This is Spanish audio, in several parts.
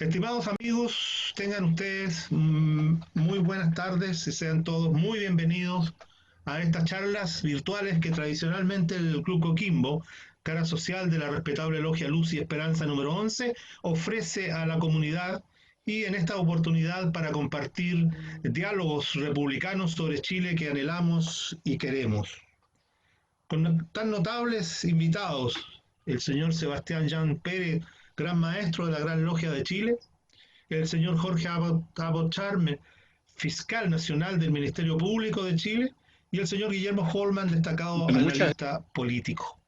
Estimados amigos, tengan ustedes muy buenas tardes y sean todos muy bienvenidos a estas charlas virtuales que tradicionalmente el Club Coquimbo, cara social de la respetable Logia Luz y Esperanza número 11, ofrece a la comunidad y en esta oportunidad para compartir diálogos republicanos sobre Chile que anhelamos y queremos. Con tan notables invitados, el señor Sebastián Jan Pérez, gran maestro de la Gran Logia de Chile, el señor Jorge Abbott Charme, fiscal nacional del Ministerio Público de Chile, y el señor Guillermo Holman, destacado Bueno, muchas, analista político.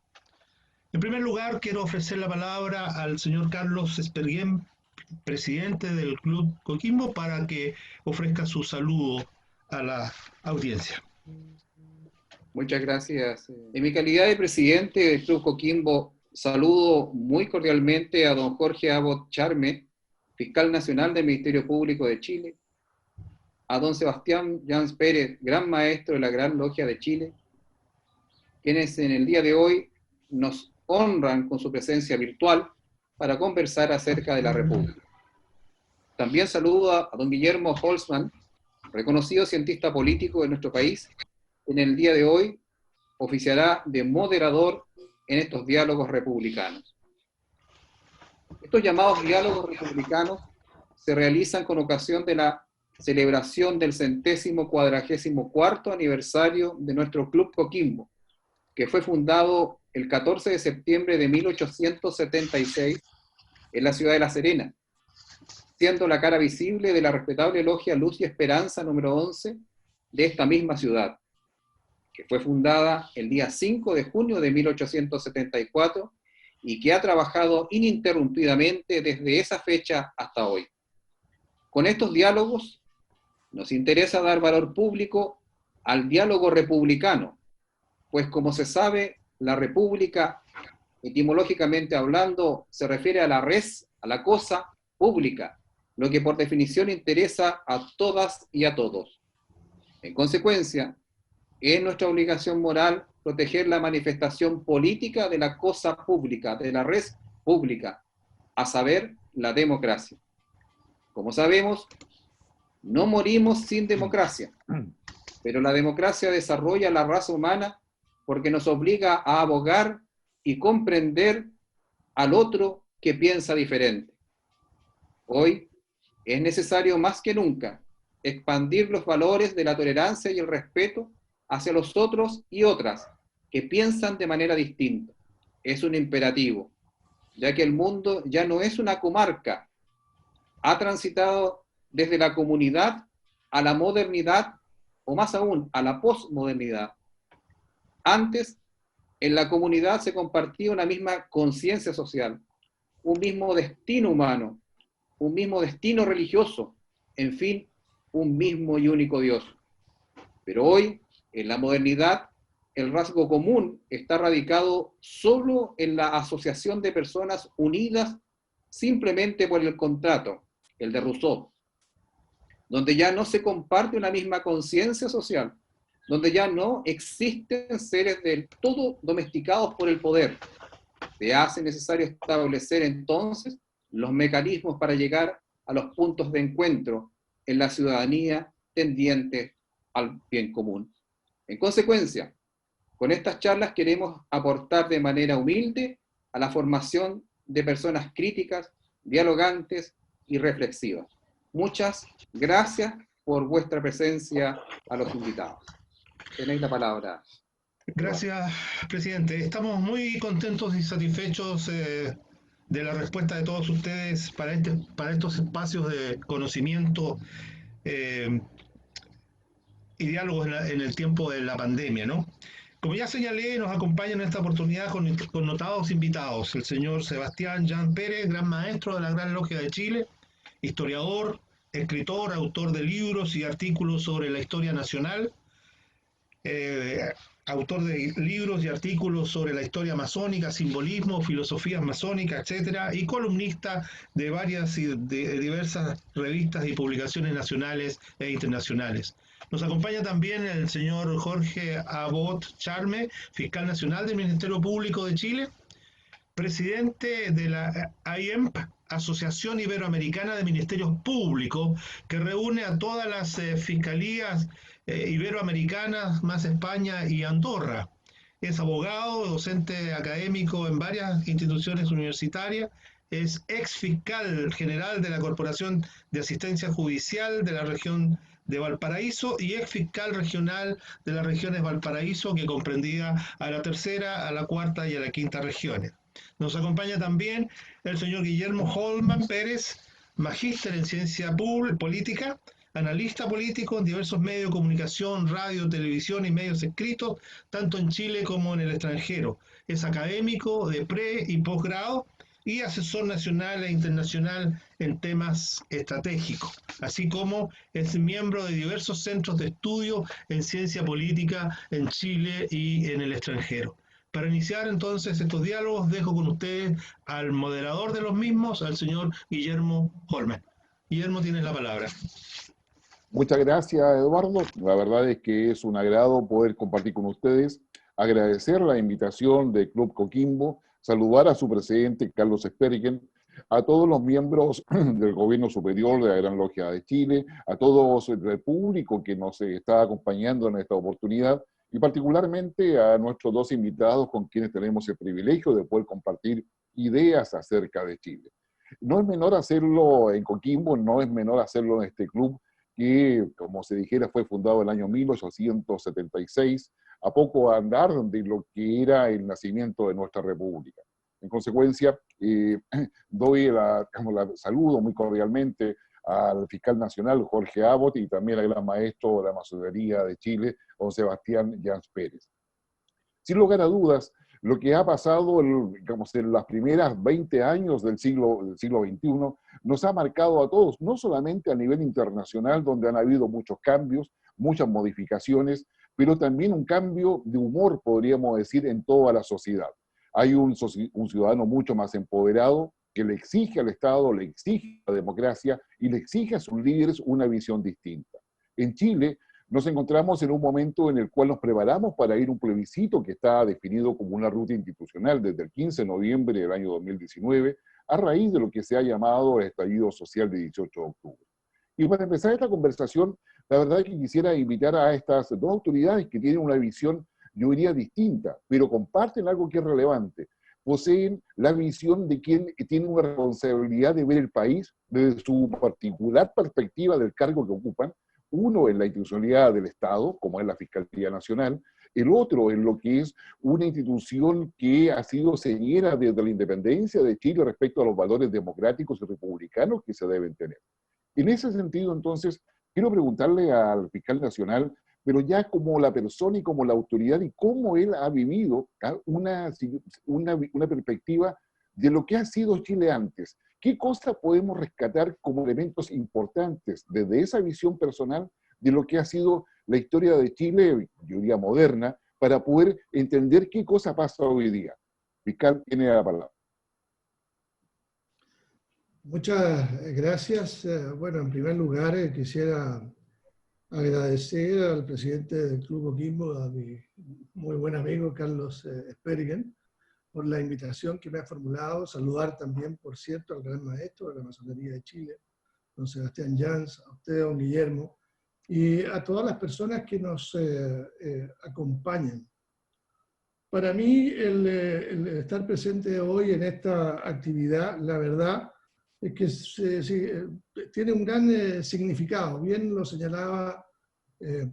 En primer lugar, quiero ofrecer la palabra al señor Carlos Esperguén, presidente del Club Coquimbo, para que ofrezca su saludo a la audiencia. muchas gracias. En mi calidad de presidente del Club Coquimbo, saludo muy cordialmente a don Jorge Abbott Charme, fiscal nacional del Ministerio Público de Chile, a don Sebastián Jans Pérez, gran maestro de la Gran Logia de Chile, quienes en el día de hoy nos honran con su presencia virtual para conversar acerca de la República. También saludo a don Guillermo Holzman, reconocido cientista político de nuestro país, en el día de hoy oficiará de moderador en estos diálogos republicanos. Estos llamados diálogos republicanos se realizan con ocasión de la celebración del 144º aniversario de nuestro Club Coquimbo, que fue fundado el 14 de septiembre de 1876 en la ciudad de La Serena, siendo la cara visible de la respetable Logia Luz y Esperanza número 11 de esta misma ciudad, que fue fundada el día 5 de junio de 1874 y que ha trabajado ininterrumpidamente desde esa fecha hasta hoy. Con estos diálogos nos interesa dar valor público al diálogo republicano, pues como se sabe, la república, etimológicamente hablando, se refiere a la res, a la cosa pública, lo que por definición interesa a todas y a todos. En consecuencia, es nuestra obligación moral proteger la manifestación política de la cosa pública, de la res pública, a saber, la democracia. Como sabemos, no morimos sin democracia, pero la democracia desarrolla la raza humana porque nos obliga a abogar y comprender al otro que piensa diferente. Hoy es necesario más que nunca expandir los valores de la tolerancia y el respeto hacia los otros y otras que piensan de manera distinta. Es un imperativo, ya que el mundo ya no es una comarca, ha transitado desde la comunidad a la modernidad, o más aún, a la posmodernidad. Antes, en la comunidad se compartía una misma conciencia social, un mismo destino humano, un mismo destino religioso, en fin, un mismo y único Dios. Pero hoy, en la modernidad, el rasgo común está radicado solo en la asociación de personas unidas simplemente por el contrato, el de Rousseau, donde ya no se comparte una misma conciencia social, donde ya no existen seres del todo domesticados por el poder. Se hace necesario establecer entonces los mecanismos para llegar a los puntos de encuentro en la ciudadanía tendiente al bien común. En consecuencia, con estas charlas queremos aportar de manera humilde a la formación de personas críticas, dialogantes y reflexivas. Muchas gracias por vuestra presencia a los invitados. Tenéis la palabra. Gracias, presidente. Estamos muy contentos y satisfechos de la respuesta de todos ustedes para estos espacios de conocimiento eh, y diálogos en el tiempo de la pandemia, ¿no? Como ya señalé, nos acompañan en esta oportunidad con notados invitados, el señor Sebastián Jan Pérez, gran maestro de la Gran Logia de Chile, historiador, escritor, autor de libros y artículos sobre la historia nacional, autor de libros y artículos sobre la historia masónica, simbolismo, filosofías masónicas, etcétera, y columnista de de diversas revistas y publicaciones nacionales e internacionales. Nos acompaña también el señor Jorge Abbott Charme, fiscal nacional del Ministerio Público de Chile, presidente de la IEMP, Asociación Iberoamericana de Ministerios Públicos, que reúne a todas las fiscalías iberoamericanas, más España y Andorra. Es abogado, docente académico en varias instituciones universitarias, es ex fiscal general de la Corporación de Asistencia Judicial de la región de Valparaíso y ex fiscal regional de las regiones Valparaíso, que comprendía a la tercera, a la cuarta y a la quinta regiones. Nos acompaña también el señor Guillermo Holman Pérez, magíster en ciencia política, analista político en diversos medios de comunicación, radio, televisión y medios escritos, tanto en Chile como en el extranjero. Es académico de pre y posgrado y asesor nacional e internacional en temas estratégicos, así como es miembro de diversos centros de estudio en ciencia política en Chile y en el extranjero. Para iniciar entonces estos diálogos, dejo con ustedes al moderador de los mismos, al señor Guillermo Holman. Guillermo, tienes la palabra. Muchas gracias, Eduardo. La verdad es que es un agrado poder compartir con ustedes, agradecer la invitación del Club Coquimbo, saludar a su presidente, Carlos Spergen, a todos los miembros del Gobierno Superior de la Gran Logia de Chile, a todo el público que nos está acompañando en esta oportunidad, y particularmente a nuestros dos invitados con quienes tenemos el privilegio de poder compartir ideas acerca de Chile. No es menor hacerlo en Coquimbo, no es menor hacerlo en este club, que, como se dijera, fue fundado en el año 1876, a poco andar de lo que era el nacimiento de nuestra república. En consecuencia, saludo muy cordialmente al fiscal nacional Jorge Abbott y también al gran maestro de la masonería de Chile, don Sebastián Jans Pérez. Sin lugar a dudas, lo que ha pasado digamos, en las primeras 20 años del siglo XXI nos ha marcado a todos, no solamente a nivel internacional, donde han habido muchos cambios, muchas modificaciones, pero también un cambio de humor, podríamos decir, en toda la sociedad. Hay un ciudadano mucho más empoderado que le exige al Estado, le exige a la democracia y le exige a sus líderes una visión distinta. En Chile nos encontramos en un momento en el cual nos preparamos para ir a un plebiscito que está definido como una ruta institucional desde el 15 de noviembre del año 2019, a raíz de lo que se ha llamado el estallido social de 18 de octubre. Y para empezar esta conversación, la verdad es que quisiera invitar a estas dos autoridades que tienen una visión, yo diría, distinta, pero comparten algo que es relevante. Poseen la visión de quien tiene una responsabilidad de ver el país desde su particular perspectiva del cargo que ocupan, uno en la institucionalidad del Estado, como es la Fiscalía Nacional, el otro en lo que es una institución que ha sido señera desde la independencia de Chile respecto a los valores democráticos y republicanos que se deben tener. En ese sentido, entonces, quiero preguntarle al fiscal nacional, pero ya como la persona y como la autoridad, y cómo él ha vivido una perspectiva de lo que ha sido Chile antes. ¿Qué cosas podemos rescatar como elementos importantes desde esa visión personal de lo que ha sido la historia de Chile, yo diría moderna, para poder entender qué cosa pasa hoy día? Fiscal, tiene la palabra. Muchas gracias. Bueno, en primer lugar, quisiera agradecer al presidente del Club Coquimbo, a mi muy buen amigo Carlos Spergen, por la invitación que me ha formulado. Saludar también, por cierto, al gran maestro de la masonería de Chile, don Sebastián Jans, a usted, don Guillermo, y a todas las personas que nos acompañan. Para mí, el estar presente hoy en esta actividad, la verdad, es que tiene un gran significado. Bien lo señalaba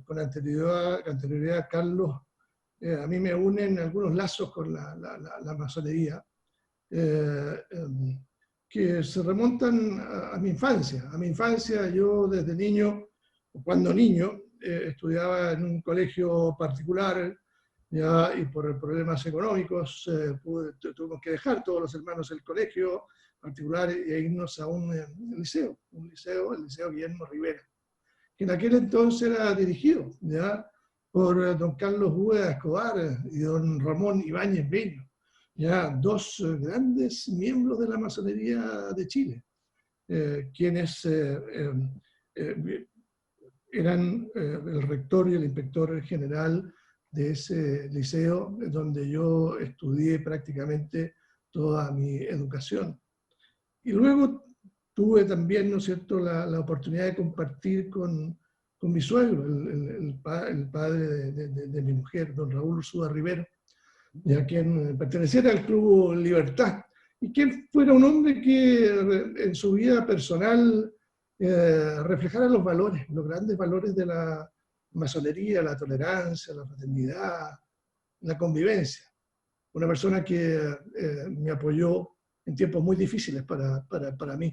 con anterioridad Carlos. A mí me unen algunos lazos con la masonería que se remontan a mi infancia. A mi infancia, yo desde niño, cuando niño, estudiaba en un colegio particular, ya, y por problemas económicos tuvimos que dejar todos los hermanos el colegio particular e irnos a un liceo, el Liceo Guillermo Rivera, que en aquel entonces era dirigido ya por don Carlos Úbeda Escobar y don Ramón Ibáñez Beño, ya dos grandes miembros de la masonería de Chile, quienes eran el rector y el inspector general de ese liceo donde yo estudié prácticamente toda mi educación. Y luego tuve también, ¿no es cierto?, la oportunidad de compartir con mi suegro, el padre de mi mujer, don Raúl Ursúa Rivero, ya quien perteneciera al Club Libertad, y que fuera un hombre que en su vida personal reflejara los valores, los grandes valores de la masonería, la tolerancia, la fraternidad, la convivencia. Una persona que me apoyó en tiempos muy difíciles para mí.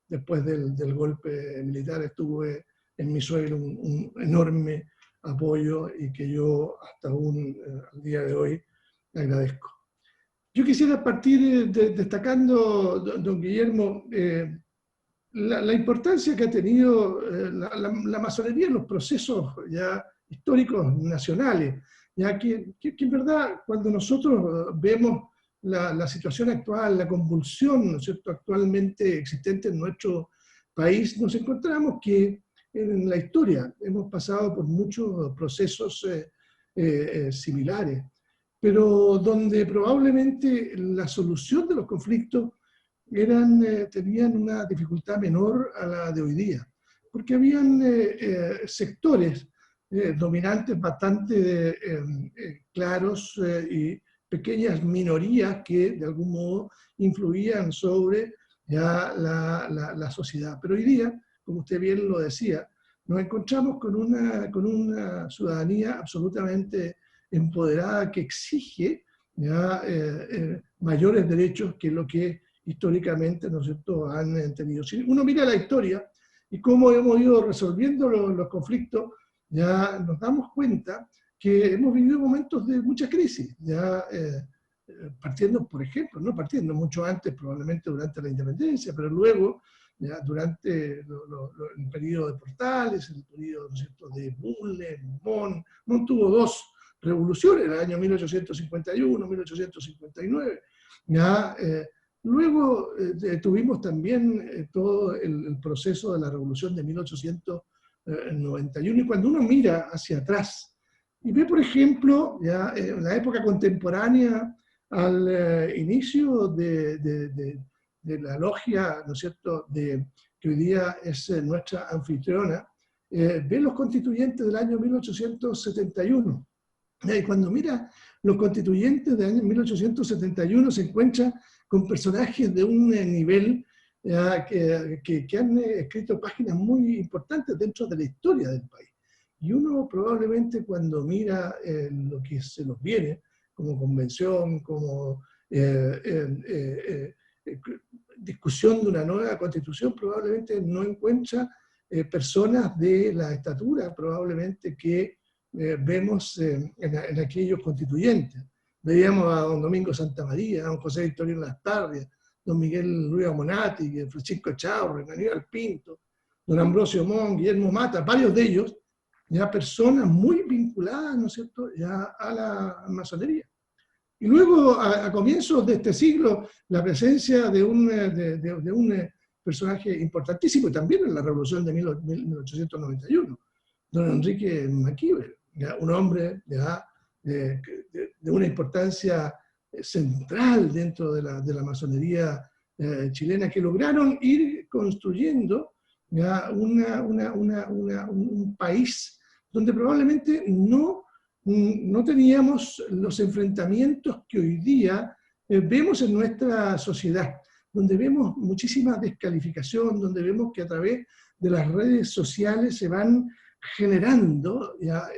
Después del golpe militar estuve en mi suegro un enorme apoyo y que yo hasta aún al día de hoy agradezco. Yo quisiera partir destacando, don Guillermo, la importancia que ha tenido la masonería en los procesos ya históricos nacionales, ya que en verdad cuando nosotros vemos la situación actual, la convulsión, ¿no es cierto?, actualmente existente en nuestro país, nos encontramos que en la historia hemos pasado por muchos procesos similares, pero donde probablemente la solución de los conflictos tenían una dificultad menor a la de hoy día, porque habían sectores dominantes bastante claros y pequeñas minorías que de algún modo influían sobre ya la sociedad. Pero hoy día, como usted bien lo decía, nos encontramos con una ciudadanía absolutamente empoderada que exige ya, mayores derechos que lo que históricamente, ¿no es cierto?, han tenido. Si uno mira la historia y cómo hemos ido resolviendo los conflictos, ya nos damos cuenta que hemos vivido momentos de mucha crisis, ya partiendo, por ejemplo, no partiendo mucho antes, probablemente durante la independencia, pero luego, ya durante el periodo de Portales, el periodo, ¿no es cierto?, de Bulnes, Montt tuvo dos revoluciones, en el año 1851, 1859, ya, luego tuvimos también todo el proceso de la revolución de 1891, y cuando uno mira hacia atrás y ve, por ejemplo, ya en la época contemporánea al inicio de la logia, ¿no es cierto?, que hoy día es nuestra anfitriona, ve los constituyentes del año 1871. Y cuando mira los constituyentes del año 1871 se encuentra con personajes de un nivel que han escrito páginas muy importantes dentro de la historia del país. Y uno probablemente cuando mira lo que se nos viene, como convención, como discusión de una nueva constitución, probablemente no encuentra personas de la estatura, probablemente que vemos en aquellos constituyentes. Veíamos a don Domingo Santamaría, a don José Victorino Lastarria, don Miguel Luis Amonati, Francisco Chaurre, Aníbal Pinto, don Ambrosio Montt, Guillermo Mata, varios de ellos, ya personas muy vinculadas, ¿no es cierto?, ya a la masonería. Y luego, a comienzos de este siglo, la presencia de un personaje importantísimo, y también en la Revolución de 1891, don Enrique Maquivel, un hombre de una importancia central dentro de la masonería chilena, que lograron ir construyendo ya un país donde probablemente no teníamos los enfrentamientos que hoy día vemos en nuestra sociedad, donde vemos muchísima descalificación, donde vemos que a través de las redes sociales se van generando ya,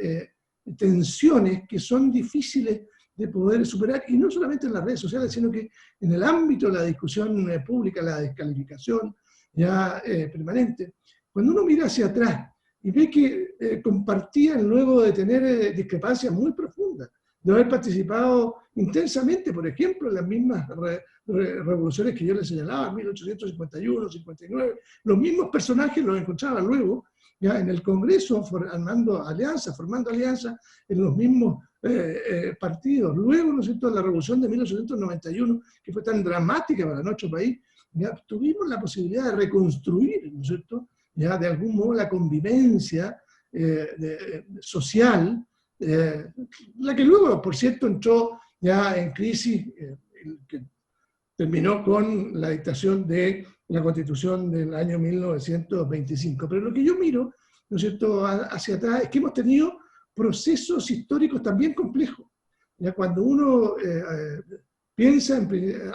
tensiones que son difíciles de poder superar, y no solamente en las redes sociales, sino que en el ámbito de la discusión pública, la descalificación ya permanente. Cuando uno mira hacia atrás y ve que compartían luego de tener discrepancias muy profundas, de haber participado intensamente, por ejemplo, en las mismas revoluciones que yo les señalaba, 1851, 59, los mismos personajes los encontraban luego ya en el Congreso formando alianzas en los mismos partidos. Luego, ¿no es cierto?, en la revolución de 1891, que fue tan dramática para nuestro país, ya tuvimos la posibilidad de reconstruir, ¿no es cierto?, ya de algún modo la convivencia social, la que luego, por cierto, entró ya en crisis, que terminó con la dictación de la Constitución del año 1925. Pero lo que yo miro, ¿no es cierto?, hacia atrás, es que hemos tenido procesos históricos también complejos. Ya cuando uno piensa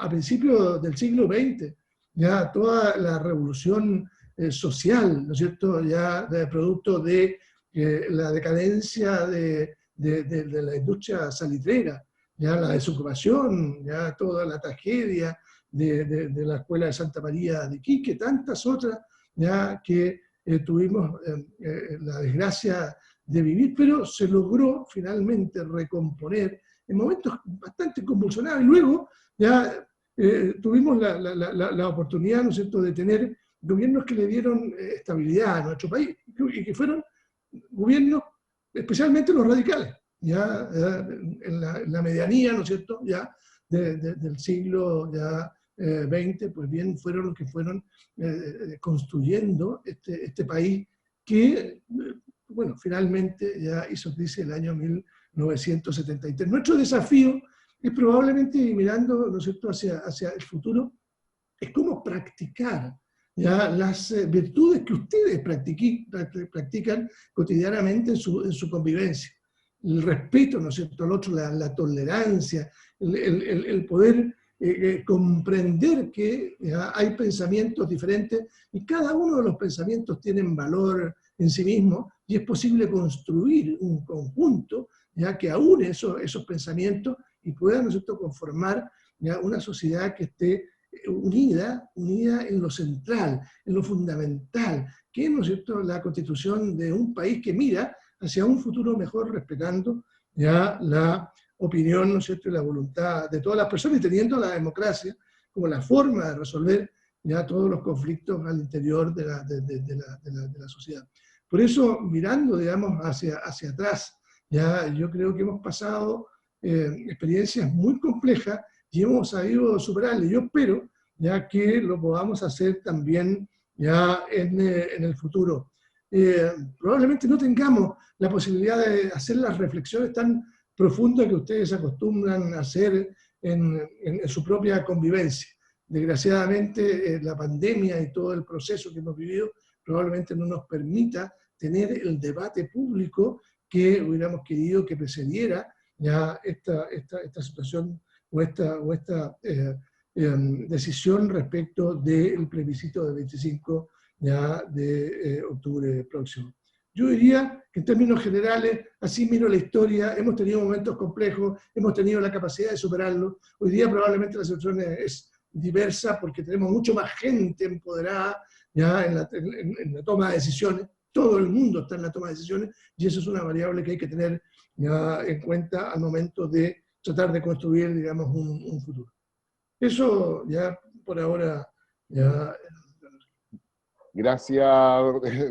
a principios del siglo XX, ya toda la revolución social, ¿no es cierto?, ya producto de la decadencia de la industria salitrera, ya la desocupación, ya toda la tragedia de la Escuela de Santa María de Iquique, tantas otras ya que tuvimos la desgracia de vivir, pero se logró finalmente recomponer en momentos bastante convulsionados. Y luego ya tuvimos la oportunidad, ¿no es cierto?, de tener gobiernos que le dieron estabilidad a nuestro país, y que fueron gobiernos, especialmente los radicales, ya en la medianía, ¿no es cierto?, ya del siglo ya, 20, pues bien fueron los que fueron construyendo este país que, bueno, finalmente ya hizo crisis el año 1973. Nuestro desafío es probablemente, mirando, ¿no es cierto?, hacia el futuro, es cómo practicar ya las virtudes que ustedes practican cotidianamente en su convivencia. El respeto, ¿no es cierto?, al otro, la tolerancia, el poder comprender que hay pensamientos diferentes y cada uno de los pensamientos tienen valor en sí mismo y es posible construir un conjunto ya que aúne esos pensamientos y pueda, ¿no es cierto?, conformar ya una sociedad que esté unida en lo central, en lo fundamental, que es, ¿no es cierto?, la constitución de un país que mira hacia un futuro mejor, respetando ya la opinión, ¿no es cierto?, y la voluntad de todas las personas, y teniendo la democracia como la forma de resolver ya todos los conflictos al interior de la sociedad. Por eso, mirando, digamos, hacia atrás, ya yo creo que hemos pasado experiencias muy complejas y hemos sabido superarlas. Yo espero ya que lo podamos hacer también ya en el futuro. Probablemente no tengamos la posibilidad de hacer las reflexiones tan profundas que ustedes acostumbran a hacer en su propia convivencia. Desgraciadamente, la pandemia y todo el proceso que hemos vivido probablemente no nos permita tener el debate público que hubiéramos querido que precediera ya esta situación o esta decisión respecto del plebiscito del 25 ya de octubre próximo. Yo diría que en términos generales, así miro la historia, hemos tenido momentos complejos, hemos tenido la capacidad de superarlos. Hoy día probablemente la situación es diversa porque tenemos mucho más gente empoderada ya en la toma de decisiones. Todo el mundo está en la toma de decisiones y eso es una variable que hay que tener ya en cuenta al momento de tratar de construir, digamos, un futuro. Eso ya por ahora ya. Gracias,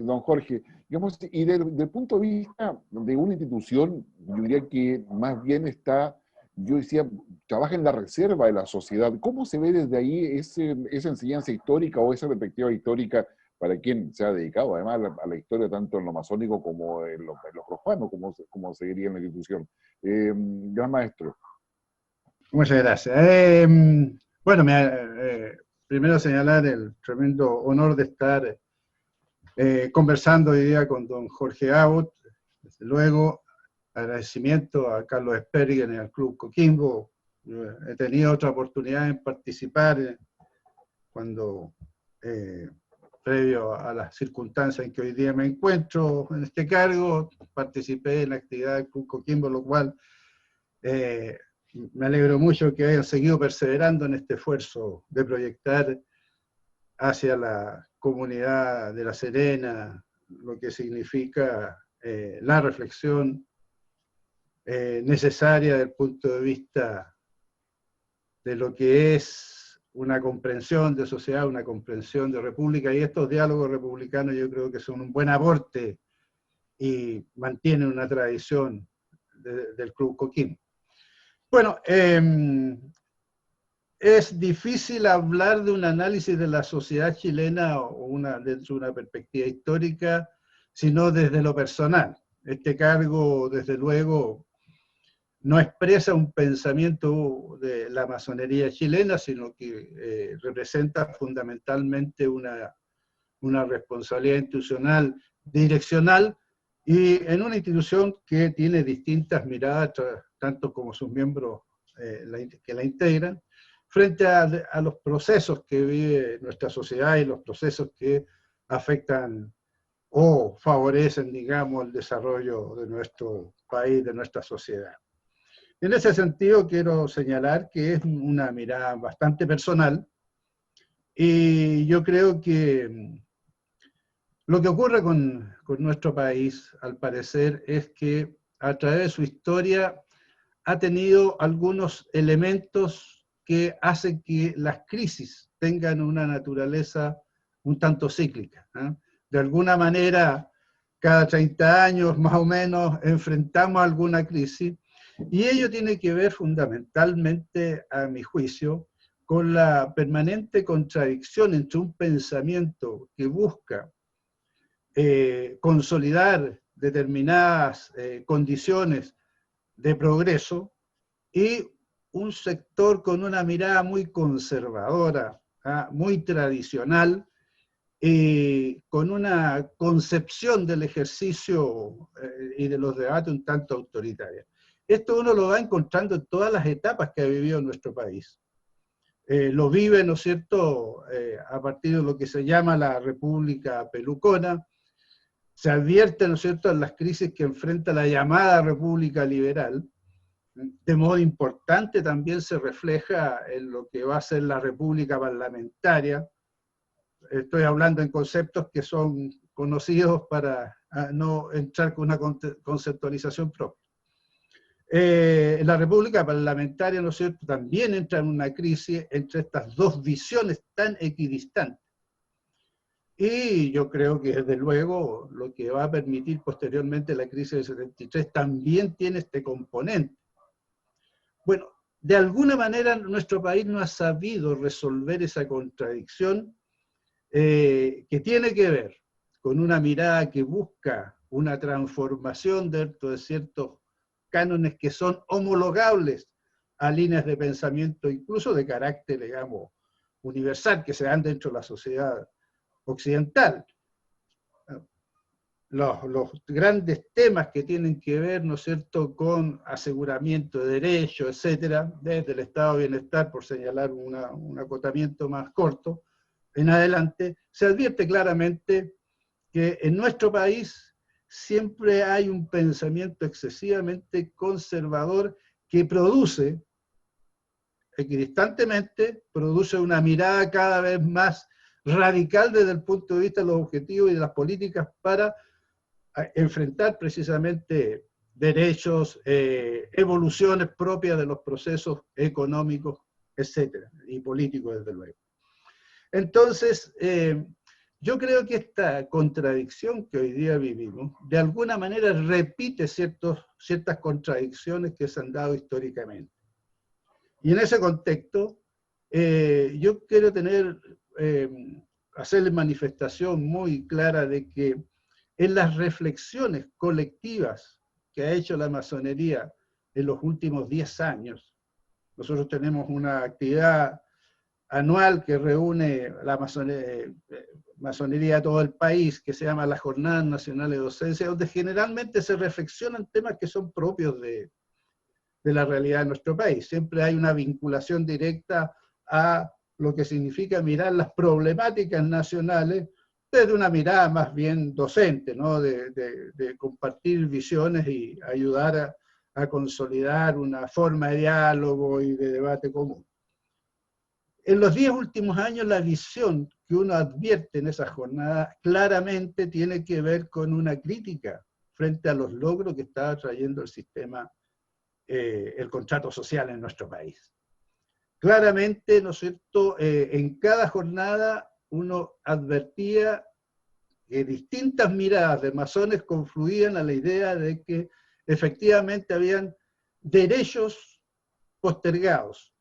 don Jorge. Digamos, y del punto de vista de una institución, yo diría que más bien está, yo decía, trabaja en la reserva de la sociedad. ¿Cómo se ve desde ahí esa enseñanza histórica o esa perspectiva histórica para quien se ha dedicado además a la historia tanto en lo masónico como en lo profano, como se diría en la institución? Gran maestro. Muchas gracias. Bueno, primero señalar el tremendo honor de estar conversando hoy día con don Jorge Abbott. Desde luego, agradecimiento a Carlos Spergen y al Club Coquimbo. Yo he tenido otra oportunidad en participar cuando, previo a las circunstancias en que hoy día me encuentro en este cargo, participé en la actividad del Club Coquimbo, lo cual me alegro mucho que hayan seguido perseverando en este esfuerzo de proyectar hacia la comunidad de La Serena lo que significa la reflexión necesaria desde el punto de vista de lo que es una comprensión de sociedad, una comprensión de república, y estos diálogos republicanos yo creo que son un buen aporte y mantienen una tradición del Club Coquimbo. Bueno, es difícil hablar de un análisis de la sociedad chilena dentro de una perspectiva histórica, sino desde lo personal. Este cargo, desde luego, no expresa un pensamiento de la masonería chilena, sino que representa fundamentalmente una responsabilidad institucional direccional y en una institución que tiene distintas miradas, tanto como sus miembros que la integran, frente a los procesos que vive nuestra sociedad y los procesos que afectan o favorecen, digamos, el desarrollo de nuestro país, de nuestra sociedad. En ese sentido, quiero señalar que es una mirada bastante personal y yo creo que lo que ocurre con nuestro país, al parecer, es que a través de su historia ha tenido algunos elementos que hacen que las crisis tengan una naturaleza un tanto cíclica, ¿eh? De alguna manera, cada 30 años más o menos enfrentamos alguna crisis, y ello tiene que ver fundamentalmente, a mi juicio, con la permanente contradicción entre un pensamiento que busca consolidar determinadas condiciones de progreso y un sector con una mirada muy conservadora, muy tradicional, con una concepción del ejercicio y de los debates un tanto autoritaria. Esto uno lo va encontrando en todas las etapas que ha vivido nuestro país. Lo vive, ¿no es cierto?, a partir de lo que se llama la República Pelucona. Se advierte, ¿no es cierto?, en las crisis que enfrenta la llamada República Liberal. De modo importante también se refleja en lo que va a ser la República Parlamentaria. Estoy hablando en conceptos que son conocidos para no entrar con una conceptualización propia. La República Parlamentaria, ¿no es cierto?, también entra en una crisis entre estas dos visiones tan equidistantes. Y yo creo que desde luego lo que va a permitir posteriormente la crisis del 73 también tiene este componente. Bueno, de alguna manera nuestro país no ha sabido resolver esa contradicción que tiene que ver con una mirada que busca una transformación dentro de ciertos cánones que son homologables a líneas de pensamiento, incluso de carácter, digamos, universal, que se dan dentro de la sociedad occidental. Los grandes temas que tienen que ver, ¿no es cierto?, con aseguramiento de derechos, etcétera, desde el estado de bienestar, por señalar un acotamiento más corto, en adelante, se advierte claramente que en nuestro país siempre hay un pensamiento excesivamente conservador que produce, equidistantemente, produce una mirada cada vez más radical desde el punto de vista de los objetivos y de las políticas para enfrentar precisamente derechos, evoluciones propias de los procesos económicos, etcétera, y políticos, desde luego. Entonces, yo creo que esta contradicción que hoy día vivimos, de alguna manera repite ciertas contradicciones que se han dado históricamente. Y en ese contexto, yo quiero hacerle manifestación muy clara de que en las reflexiones colectivas que ha hecho la masonería en los últimos 10 años, nosotros tenemos una actividad anual que reúne la masonería a todo el país, que se llama las Jornadas Nacionales de Docencia, donde generalmente se reflexionan temas que son propios de la realidad de nuestro país. Siempre hay una vinculación directa a lo que significa mirar las problemáticas nacionales desde una mirada más bien docente, ¿no?, de compartir visiones y ayudar a consolidar una forma de diálogo y de debate común. En los 10 últimos años, la visión que uno advierte en esa jornada claramente tiene que ver con una crítica frente a los logros que está trayendo el sistema, el contrato social en nuestro país. Claramente, ¿no es cierto?, en cada jornada uno advertía que distintas miradas de masones confluían a la idea de que efectivamente habían derechos postergados,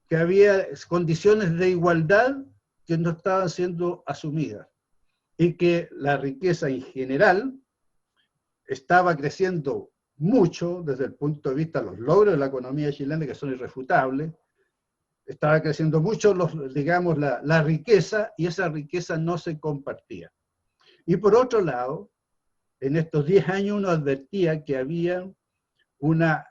que había condiciones de igualdad que no estaban siendo asumidas y que la riqueza en general estaba creciendo mucho desde el punto de vista de los logros de la economía chilena, que son irrefutables. Estaba creciendo mucho, digamos, la riqueza, y esa riqueza no se compartía. Y por otro lado, en estos 10 años uno advertía que había una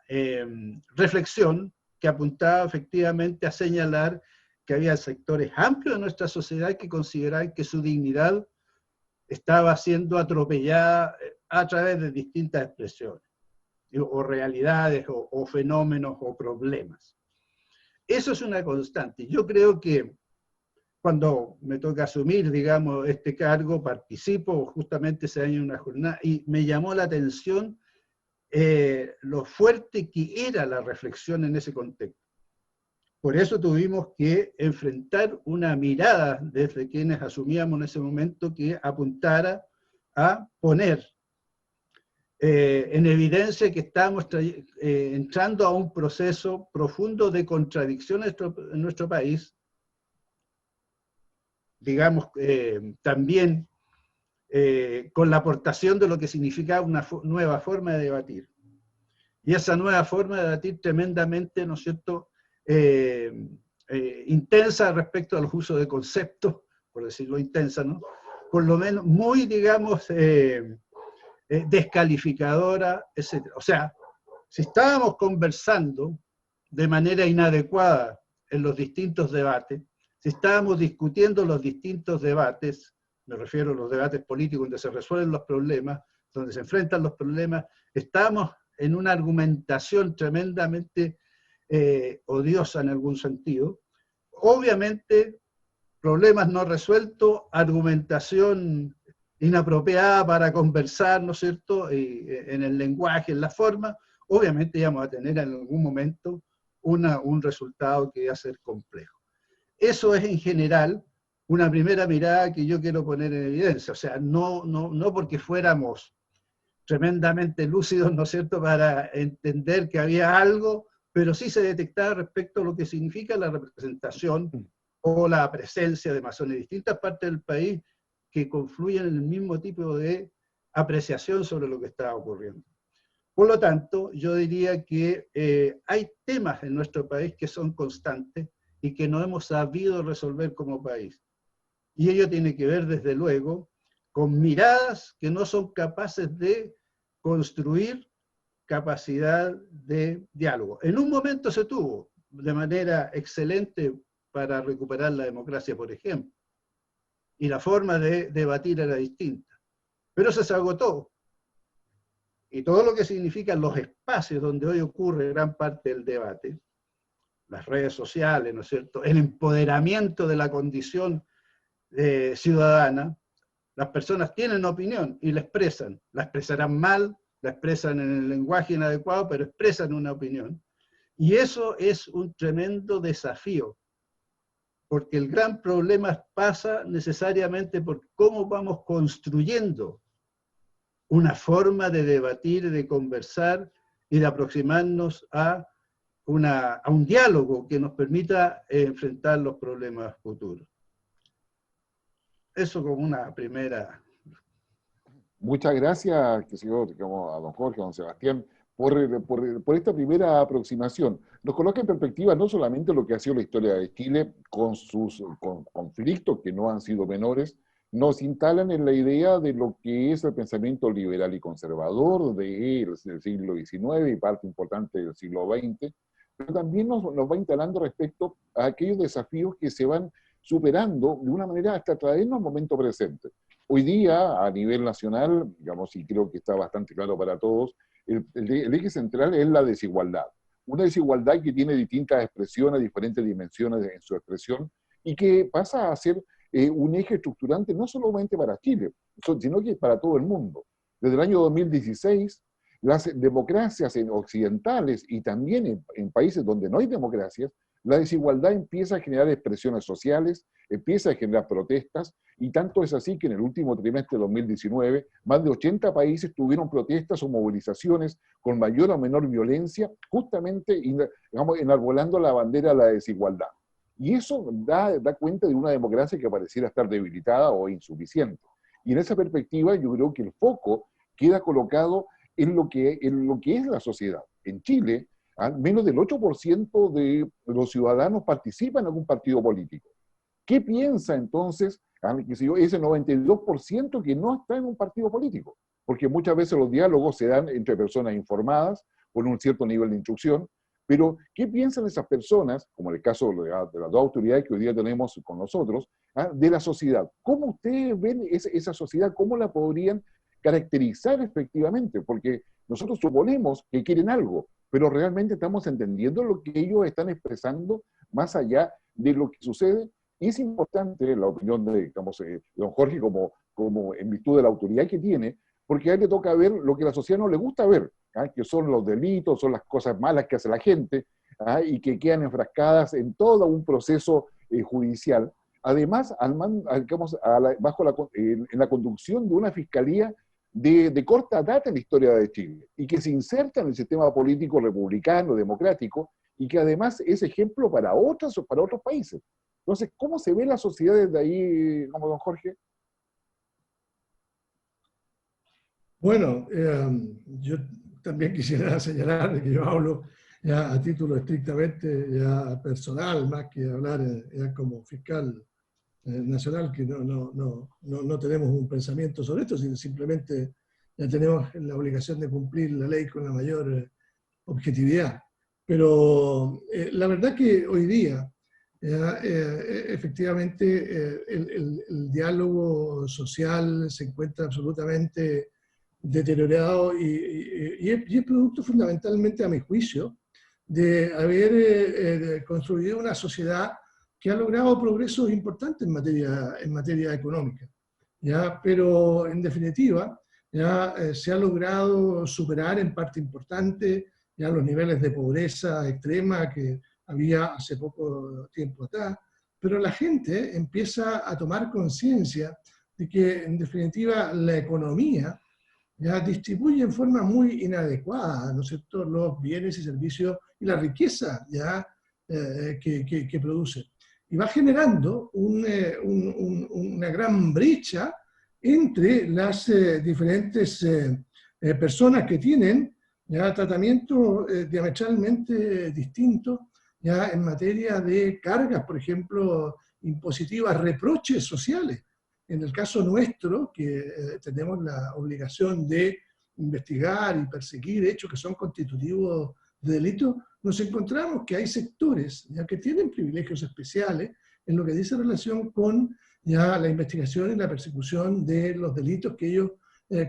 reflexión que apuntaba efectivamente a señalar que había sectores amplios de nuestra sociedad que consideraban que su dignidad estaba siendo atropellada a través de distintas expresiones, o realidades, o fenómenos, o problemas. Eso es una constante. Yo creo que cuando me toca asumir, digamos, este cargo, participo justamente ese año en una jornada, y me llamó la atención lo fuerte que era la reflexión en ese contexto. Por eso tuvimos que enfrentar una mirada desde quienes asumíamos en ese momento que apuntara a poner en evidencia que estábamos entrando a un proceso profundo de contradicción en nuestro país, digamos, también con la aportación de lo que significa una nueva forma de debatir. Y esa nueva forma de debatir tremendamente, ¿no es cierto?, intensa respecto a los usos de conceptos, por decirlo intensa, ¿no? Por lo menos muy, digamos, descalificadora, etc. O sea, si estábamos conversando de manera inadecuada en los distintos debates, si estábamos discutiendo los distintos debates, me refiero a los debates políticos donde se resuelven los problemas, donde se enfrentan los problemas, estamos en una argumentación tremendamente odiosa en algún sentido. Obviamente, problemas no resueltos, argumentación inapropiada para conversar, ¿no es cierto?, en el lenguaje, en la forma, obviamente íbamos a tener en algún momento un resultado que iba a ser complejo. Eso es en general una primera mirada que yo quiero poner en evidencia, o sea, no porque fuéramos tremendamente lúcidos, ¿no es cierto?, para entender que había algo, pero sí se detectaba respecto a lo que significa la representación o la presencia de masones en distintas partes del país que confluyen en el mismo tipo de apreciación sobre lo que estaba ocurriendo. Por lo tanto, yo diría que hay temas en nuestro país que son constantes y que no hemos sabido resolver como país. Y ello tiene que ver, desde luego, con miradas que no son capaces de construir capacidad de diálogo. En un momento se tuvo de manera excelente para recuperar la democracia, por ejemplo, y la forma de debatir era distinta, pero se agotó. Y todo lo que significan los espacios donde hoy ocurre gran parte del debate, las redes sociales, ¿no es cierto?, el empoderamiento de la condición ciudadana, las personas tienen opinión y la expresarán mal, la expresan en el lenguaje inadecuado, pero expresan una opinión. Y eso es un tremendo desafío, porque el gran problema pasa necesariamente por cómo vamos construyendo una forma de debatir, de conversar y de aproximarnos a un diálogo que nos permita enfrentar los problemas futuros. Eso como una primera. Muchas gracias, que sigo, digamos, a don Jorge, a don Sebastián, por esta primera aproximación. Nos coloca en perspectiva no solamente lo que ha sido la historia de Chile con sus conflictos, que no han sido menores, nos instalan en la idea de lo que es el pensamiento liberal y conservador del siglo XIX y parte importante del siglo XX, pero también nos va instalando respecto a aquellos desafíos que se van superando de una manera hasta traernos al momento presente. Hoy día, a nivel nacional, digamos, y creo que está bastante claro para todos, el eje central es la desigualdad. Una desigualdad que tiene distintas expresiones, diferentes dimensiones en su expresión, y que pasa a ser un eje estructurante no solamente para Chile, sino que para todo el mundo. Desde el año 2016, las democracias occidentales y también en países donde no hay democracias, la desigualdad empieza a generar expresiones sociales, empieza a generar protestas, y tanto es así que en el último trimestre de 2019, más de 80 países tuvieron protestas o movilizaciones con mayor o menor violencia, justamente, digamos, enarbolando la bandera de la desigualdad. Y eso da cuenta de una democracia que pareciera estar debilitada o insuficiente. Y en esa perspectiva yo creo que el foco queda colocado en lo que es la sociedad. En Chile, menos del 8% de los ciudadanos participan en algún partido político. ¿Qué piensa entonces ese 92% que no está en un partido político? Porque muchas veces los diálogos se dan entre personas informadas, con un cierto nivel de instrucción, pero ¿qué piensan esas personas, como en el caso de las dos autoridades que hoy día tenemos con nosotros, de la sociedad? ¿Cómo ustedes ven esa sociedad? ¿Cómo la podrían caracterizar efectivamente? Porque nosotros suponemos que quieren algo, pero realmente estamos entendiendo lo que ellos están expresando más allá de lo que sucede. Y es importante la opinión de, digamos, don Jorge como en virtud de la autoridad que tiene, porque a él le toca ver lo que a la sociedad no le gusta ver, que son los delitos, son las cosas malas que hace la gente, y que quedan enfrascadas en todo un proceso judicial. Además, en la conducción de una fiscalía de corta data en la historia de Chile, y que se inserta en el sistema político republicano, democrático, y que además es ejemplo para otros países. Entonces, ¿cómo se ve la sociedad desde ahí, don Jorge? Bueno, yo también quisiera señalar que yo hablo ya a título estrictamente ya personal, más que hablar ya como fiscal nacional, que no tenemos un pensamiento sobre esto, sino simplemente ya tenemos la obligación de cumplir la ley con la mayor objetividad. Pero la verdad que hoy día, efectivamente, el diálogo social se encuentra absolutamente deteriorado y es producto fundamentalmente, a mi juicio, de haber construido una sociedad que ha logrado progresos importantes en materia económica, ¿ya? Pero en definitiva ya se ha logrado superar en parte importante ya los niveles de pobreza extrema que había hace poco tiempo atrás, pero la gente empieza a tomar conciencia de que en definitiva la economía ya distribuye en forma muy inadecuada, ¿no es cierto?, los bienes y servicios y la riqueza ya que produce. Y va generando una gran brecha entre las diferentes personas que tienen ya tratamientos diametralmente distintos ya en materia de cargas, por ejemplo, impositivas, reproches sociales. En el caso nuestro, que tenemos la obligación de investigar y perseguir hechos que son constitutivos de delito, nos encontramos que hay sectores ya que tienen privilegios especiales en lo que dice relación con ya la investigación y la persecución de los delitos que ellos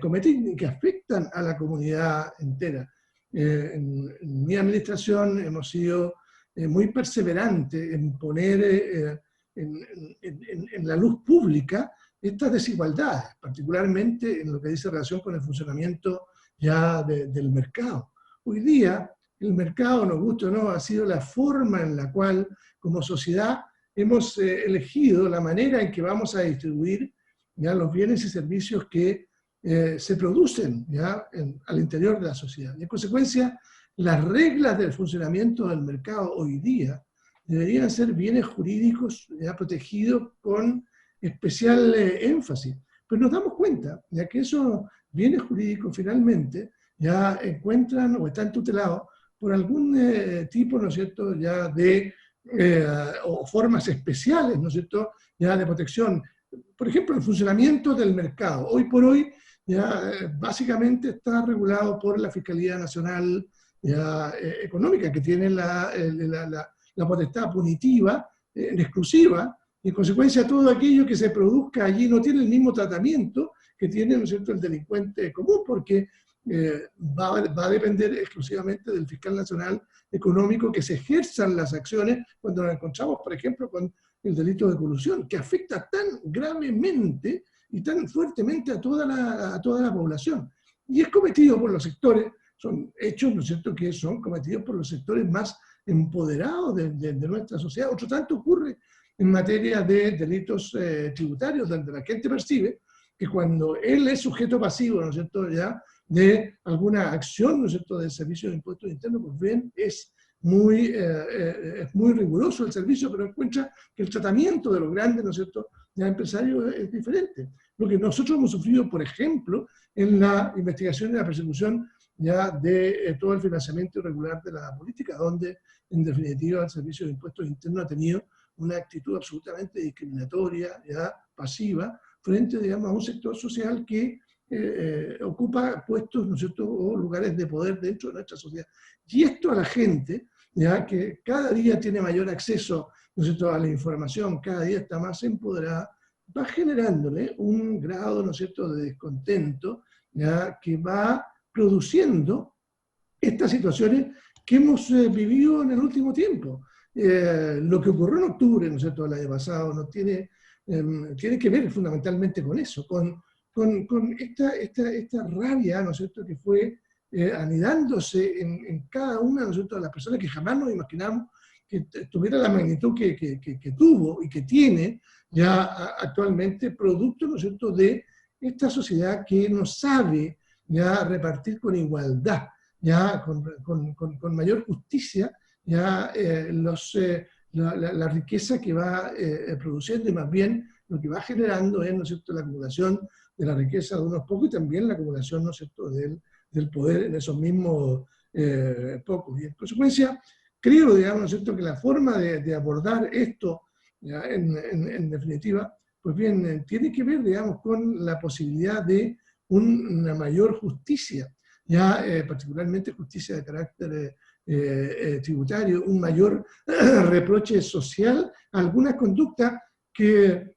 cometen y que afectan a la comunidad entera. En mi administración hemos sido muy perseverantes en poner en la luz pública estas desigualdades, particularmente en lo que dice relación con el funcionamiento ya del mercado. Hoy día, el mercado, nos guste o no, ha sido la forma en la cual, como sociedad, hemos elegido la manera en que vamos a distribuir ya los bienes y servicios que se producen ya al interior de la sociedad. Y en consecuencia, las reglas del funcionamiento del mercado hoy día deberían ser bienes jurídicos ya protegidos con especial énfasis. Pero nos damos cuenta ya que esos bienes jurídicos finalmente ya encuentran o están tutelados por algún tipo, ¿no es cierto?, ya de o formas especiales, ¿no es cierto?, ya de protección. Por ejemplo, el funcionamiento del mercado. Hoy por hoy ya básicamente está regulado por la Fiscalía Nacional ya, Económica, que tiene la potestad punitiva en exclusiva, y en consecuencia todo aquello que se produzca allí no tiene el mismo tratamiento que tiene, ¿no es cierto?, el delincuente común, porque va a depender exclusivamente del fiscal nacional económico que se ejerzan las acciones cuando nos encontramos, por ejemplo, con el delito de colusión, que afecta tan gravemente y tan fuertemente a toda la población. Y es cometido por los sectores, son hechos, ¿no es cierto?, que son cometidos por los sectores más empoderados de nuestra sociedad. Otro tanto ocurre en materia de delitos tributarios, donde la gente percibe que cuando él es sujeto pasivo, ¿no es cierto?, ya de alguna acción, ¿no es cierto?, del servicio de impuestos internos, pues bien, es muy riguroso el servicio, pero encuentra que el tratamiento de los grandes, ¿no es cierto?, ya empresarios es diferente. Lo que nosotros hemos sufrido, por ejemplo, en la investigación y la persecución ya de todo el financiamiento irregular de la política, donde en definitiva el Servicio de Impuestos Internos ha tenido una actitud absolutamente discriminatoria, ya pasiva, frente, digamos, a un sector social que ocupa puestos, ¿no es cierto?, o lugares de poder dentro de nuestra sociedad. Y esto a la gente, ya que cada día tiene mayor acceso, ¿no es cierto?, a la información, cada día está más empoderada, va generándole un grado, ¿no es cierto?, de descontento, ya que va produciendo estas situaciones que hemos vivido en el último tiempo. Lo que ocurrió en octubre, ¿no es cierto?, el año pasado, no tiene que ver fundamentalmente con eso, con esta rabia, ¿no es cierto?, que fue anidándose en cada una, ¿no es cierto?, de las personas que jamás nos imaginamos que tuviera la magnitud que tuvo y que tiene ya actualmente, producto, ¿no es cierto?, de esta sociedad que no sabe ya repartir con igualdad, ya con mayor justicia, ya la riqueza que va produciendo, y más bien lo que va generando es, ¿no es cierto?, la acumulación de la riqueza de unos pocos y también la acumulación, ¿no es cierto?, del poder en esos mismos pocos. Y en consecuencia, creo, digamos, ¿no es cierto?, que la forma de abordar esto, ya, en definitiva, pues bien, tiene que ver, digamos, con la posibilidad de una mayor justicia, ya particularmente justicia de carácter tributario, un mayor reproche social a algunas conductas que,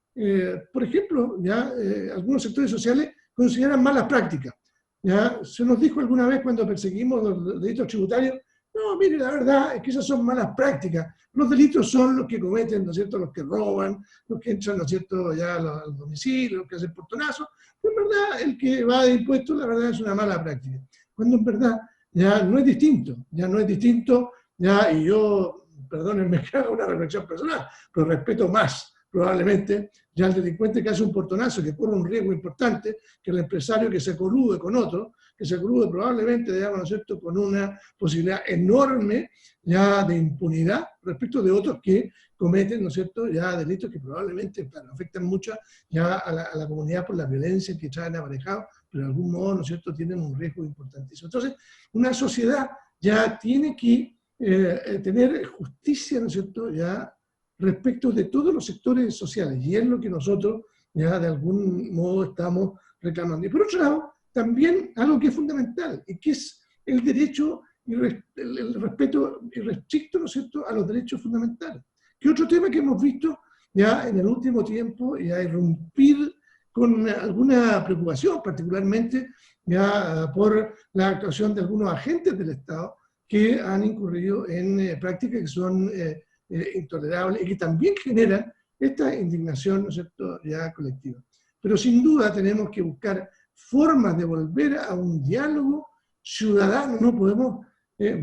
por ejemplo, ya algunos sectores sociales consideran malas prácticas. Ya se nos dijo alguna vez cuando perseguimos los delitos tributarios, no, mire, la verdad es que esas son malas prácticas. Los delitos son los que cometen, ¿no es cierto?, los que roban, los que entran, ¿no es cierto?, ya al domicilio, los que hacen portonazos. Pues en verdad, el que va de impuestos, la verdad es una mala práctica. Cuando en verdad ya no es distinto, ya, y yo, perdónenme que haga una reflexión personal, pero respeto más, probablemente, ya el delincuente que hace un portonazo, que corre un riesgo importante, que el empresario que se colude con otro, que se colude probablemente, digamos, ¿no es cierto?, con una posibilidad enorme ya de impunidad respecto de otros que cometen, ¿no es cierto?, ya delitos que probablemente afectan mucho ya a la comunidad por la violencia que traen aparejado, pero de algún modo, ¿no es cierto?, tienen un riesgo importantísimo. Entonces, una sociedad ya tiene que tener justicia, ¿no es cierto?, ya respecto de todos los sectores sociales, y es lo que nosotros ya de algún modo estamos reclamando. Y por otro lado, también algo que es fundamental, y que es el derecho, el respeto irrestricto, ¿no es cierto?, a los derechos fundamentales. Que otro tema que hemos visto ya en el último tiempo, ya irrumpir con alguna preocupación, particularmente ya por la actuación de algunos agentes del Estado que han incurrido en prácticas que son intolerables y que también generan esta indignación, ¿no es cierto?, ya colectiva. Pero sin duda tenemos que buscar formas de volver a un diálogo ciudadano. No podemos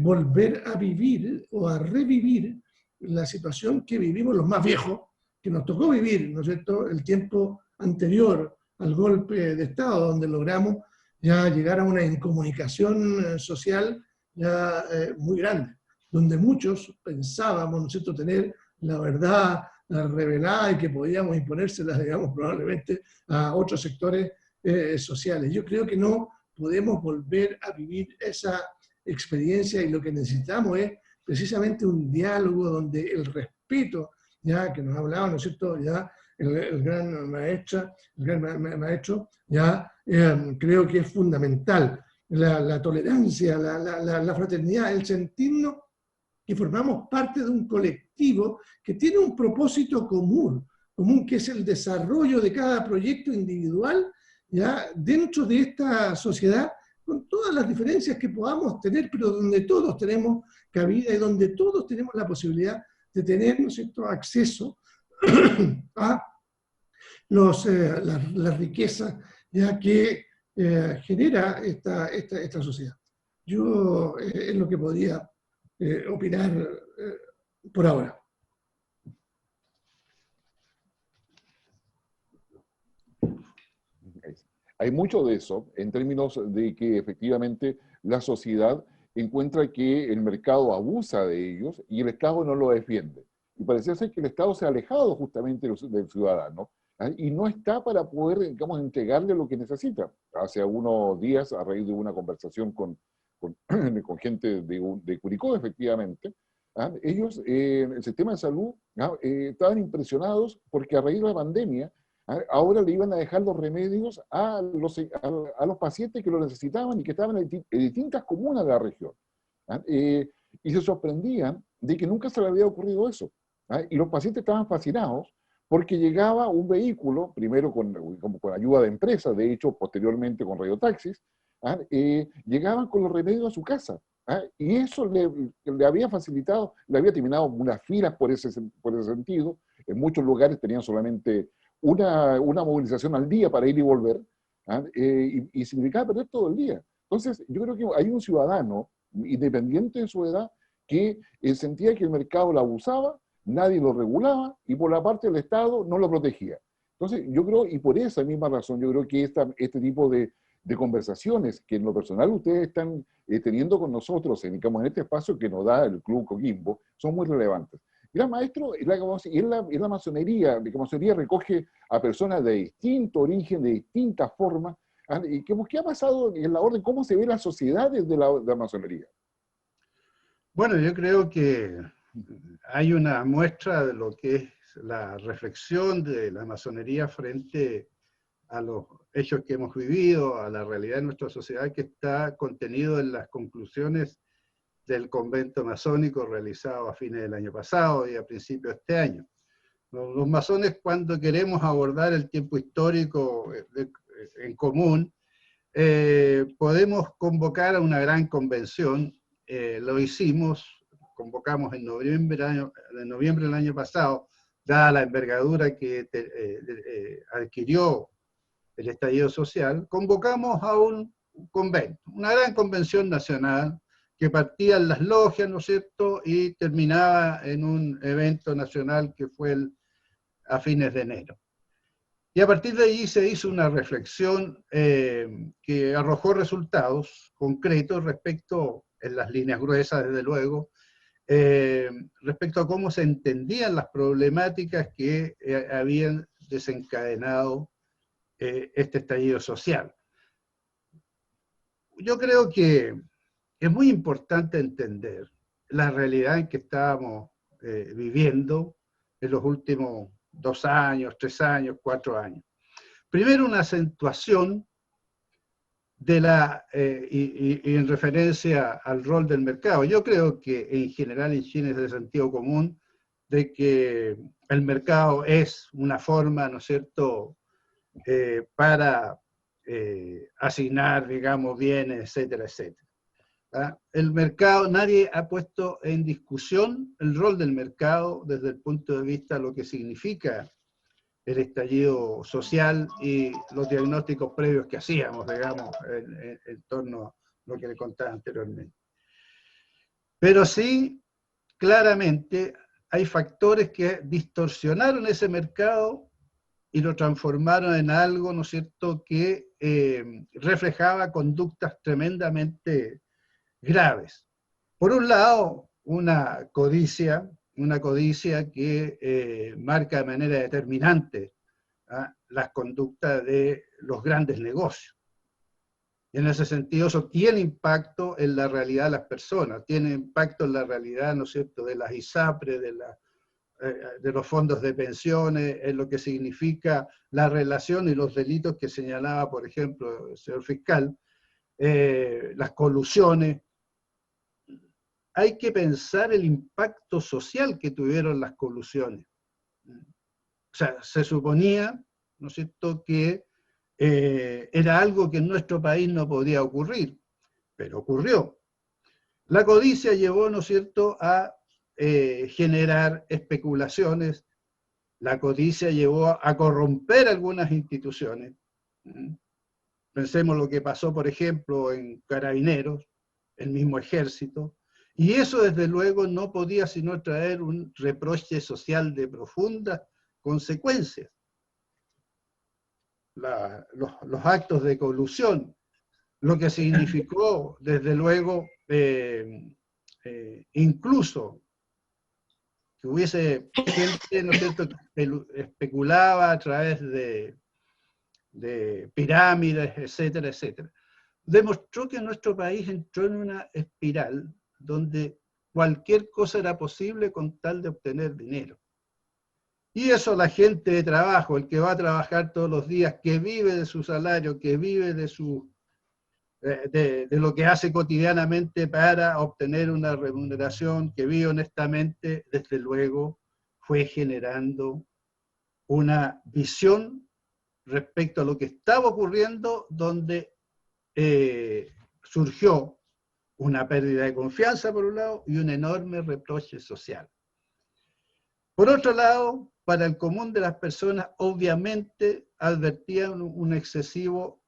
volver a vivir o a revivir la situación que vivimos los más viejos, que nos tocó vivir, ¿no es cierto?, el tiempo anterior al golpe de Estado, donde logramos ya llegar a una incomunicación social ya muy grande, donde muchos pensábamos, ¿no es cierto?, tener la verdad revelada y que podíamos imponérsela, digamos, probablemente a otros sectores sociales. Yo creo que no podemos volver a vivir esa experiencia, y lo que necesitamos es precisamente un diálogo donde el respeto, ya que nos hablaba, ¿no es cierto?, ya el gran maestro, ya creo que es fundamental. La tolerancia, la fraternidad, el sentirnos que formamos parte de un colectivo que tiene un propósito común, que es el desarrollo de cada proyecto individual, ya dentro de esta sociedad, con todas las diferencias que podamos tener, pero donde todos tenemos cabida y donde todos tenemos la posibilidad de tener, ¿no es cierto?, acceso a las riquezas ya que genera esta sociedad. Yo es lo que podría opinar por ahora. Hay mucho de eso en términos de que efectivamente la sociedad encuentra que el mercado abusa de ellos y el Estado no lo defiende. Y parece ser que el Estado se ha alejado justamente del ciudadano y no está para poder, digamos, entregarle lo que necesita. Hace algunos días, a raíz de una conversación con con gente de Curicó, efectivamente, ellos, el sistema de salud, estaban impresionados porque a raíz de la pandemia, ahora le iban a dejar los remedios a los pacientes que lo necesitaban y que estaban en distintas comunas de la región. Y se sorprendían de que nunca se les había ocurrido eso. Y los pacientes estaban fascinados porque llegaba un vehículo, primero con ayuda de empresas, de hecho, posteriormente con radiotaxis, llegaban con los remedios a su casa. Y eso le había facilitado, le había terminado unas filas por ese sentido. En muchos lugares tenían solamente una movilización al día para ir y volver, y significaba perder todo el día. Entonces, yo creo que hay un ciudadano, independiente de su edad, que sentía que el mercado lo abusaba, nadie lo regulaba, y por la parte del Estado no lo protegía. Entonces, yo creo, y por esa misma razón, yo creo que este tipo de conversaciones que en lo personal ustedes están teniendo con nosotros, digamos, en este espacio que nos da el Club Coquimbo, son muy relevantes. Gran maestro, la masonería, la masonería recoge a personas de distinto origen, de distintas formas, y ¿qué ha pasado en la orden? ¿Cómo se ve las sociedades de la masonería? Bueno, yo creo que hay una muestra de lo que es la reflexión de la masonería frente a los hechos que hemos vivido, a la realidad de nuestra sociedad, que está contenido en las conclusiones del convento masónico realizado a fines del año pasado y a principios de este año. Los masones, cuando queremos abordar el tiempo histórico en común, podemos convocar a una gran convención. Lo hicimos, convocamos en noviembre del año pasado, dada la envergadura que adquirió el estallido social, convocamos a un convento, una gran convención nacional que partía en las logias, ¿no es cierto?, y terminaba en un evento nacional que fue a fines de enero. Y a partir de allí se hizo una reflexión que arrojó resultados concretos respecto, en las líneas gruesas desde luego, respecto a cómo se entendían las problemáticas que habían desencadenado este estallido social. Yo creo que es muy importante entender la realidad en que estábamos viviendo en los últimos 2 años, 3 años, 4 años. Primero, una acentuación de y en referencia al rol del mercado. Yo creo que en general en Chile es de sentido común de que el mercado es una forma, ¿no es cierto?, para asignar, digamos, bienes, etcétera, etcétera. El mercado, nadie ha puesto en discusión el rol del mercado desde el punto de vista de lo que significa el estallido social y los diagnósticos previos que hacíamos, digamos, en torno a lo que le contaba anteriormente. Pero sí, claramente, hay factores que distorsionaron ese mercado y lo transformaron en algo, ¿no es cierto?, que reflejaba conductas tremendamente graves. Por un lado, una codicia que marca de manera determinante las conductas de los grandes negocios. Y en ese sentido, eso tiene impacto en la realidad de las personas, tiene impacto en la realidad, ¿no es cierto?, de las ISAPRE, de los fondos de pensiones, en lo que significa la relación y los delitos que señalaba, por ejemplo, el señor fiscal, las colusiones. Hay que pensar el impacto social que tuvieron las colusiones. O sea, se suponía, ¿no es cierto?, que era algo que en nuestro país no podía ocurrir, pero ocurrió. La codicia llevó, ¿no es cierto?, a generar especulaciones. La codicia llevó a corromper algunas instituciones. Pensemos lo que pasó, por ejemplo, en Carabineros, el mismo Ejército, y eso desde luego no podía sino traer un reproche social de profundas consecuencias. Los actos de colusión, lo que significó desde luego incluso que hubiese gente, ¿no es cierto?, que especulaba a través de pirámides, etcétera, etcétera. demostró que nuestro país entró en una espiral donde cualquier cosa era posible con tal de obtener dinero. Y eso la gente de trabajo, el que va a trabajar todos los días, que vive de su salario, que vive de lo que hace cotidianamente para obtener una remuneración, que vive honestamente, desde luego fue generando una visión respecto a lo que estaba ocurriendo, donde surgió una pérdida de confianza por un lado y un enorme reproche social. Por otro lado, para el común de las personas, obviamente advertían un excesivo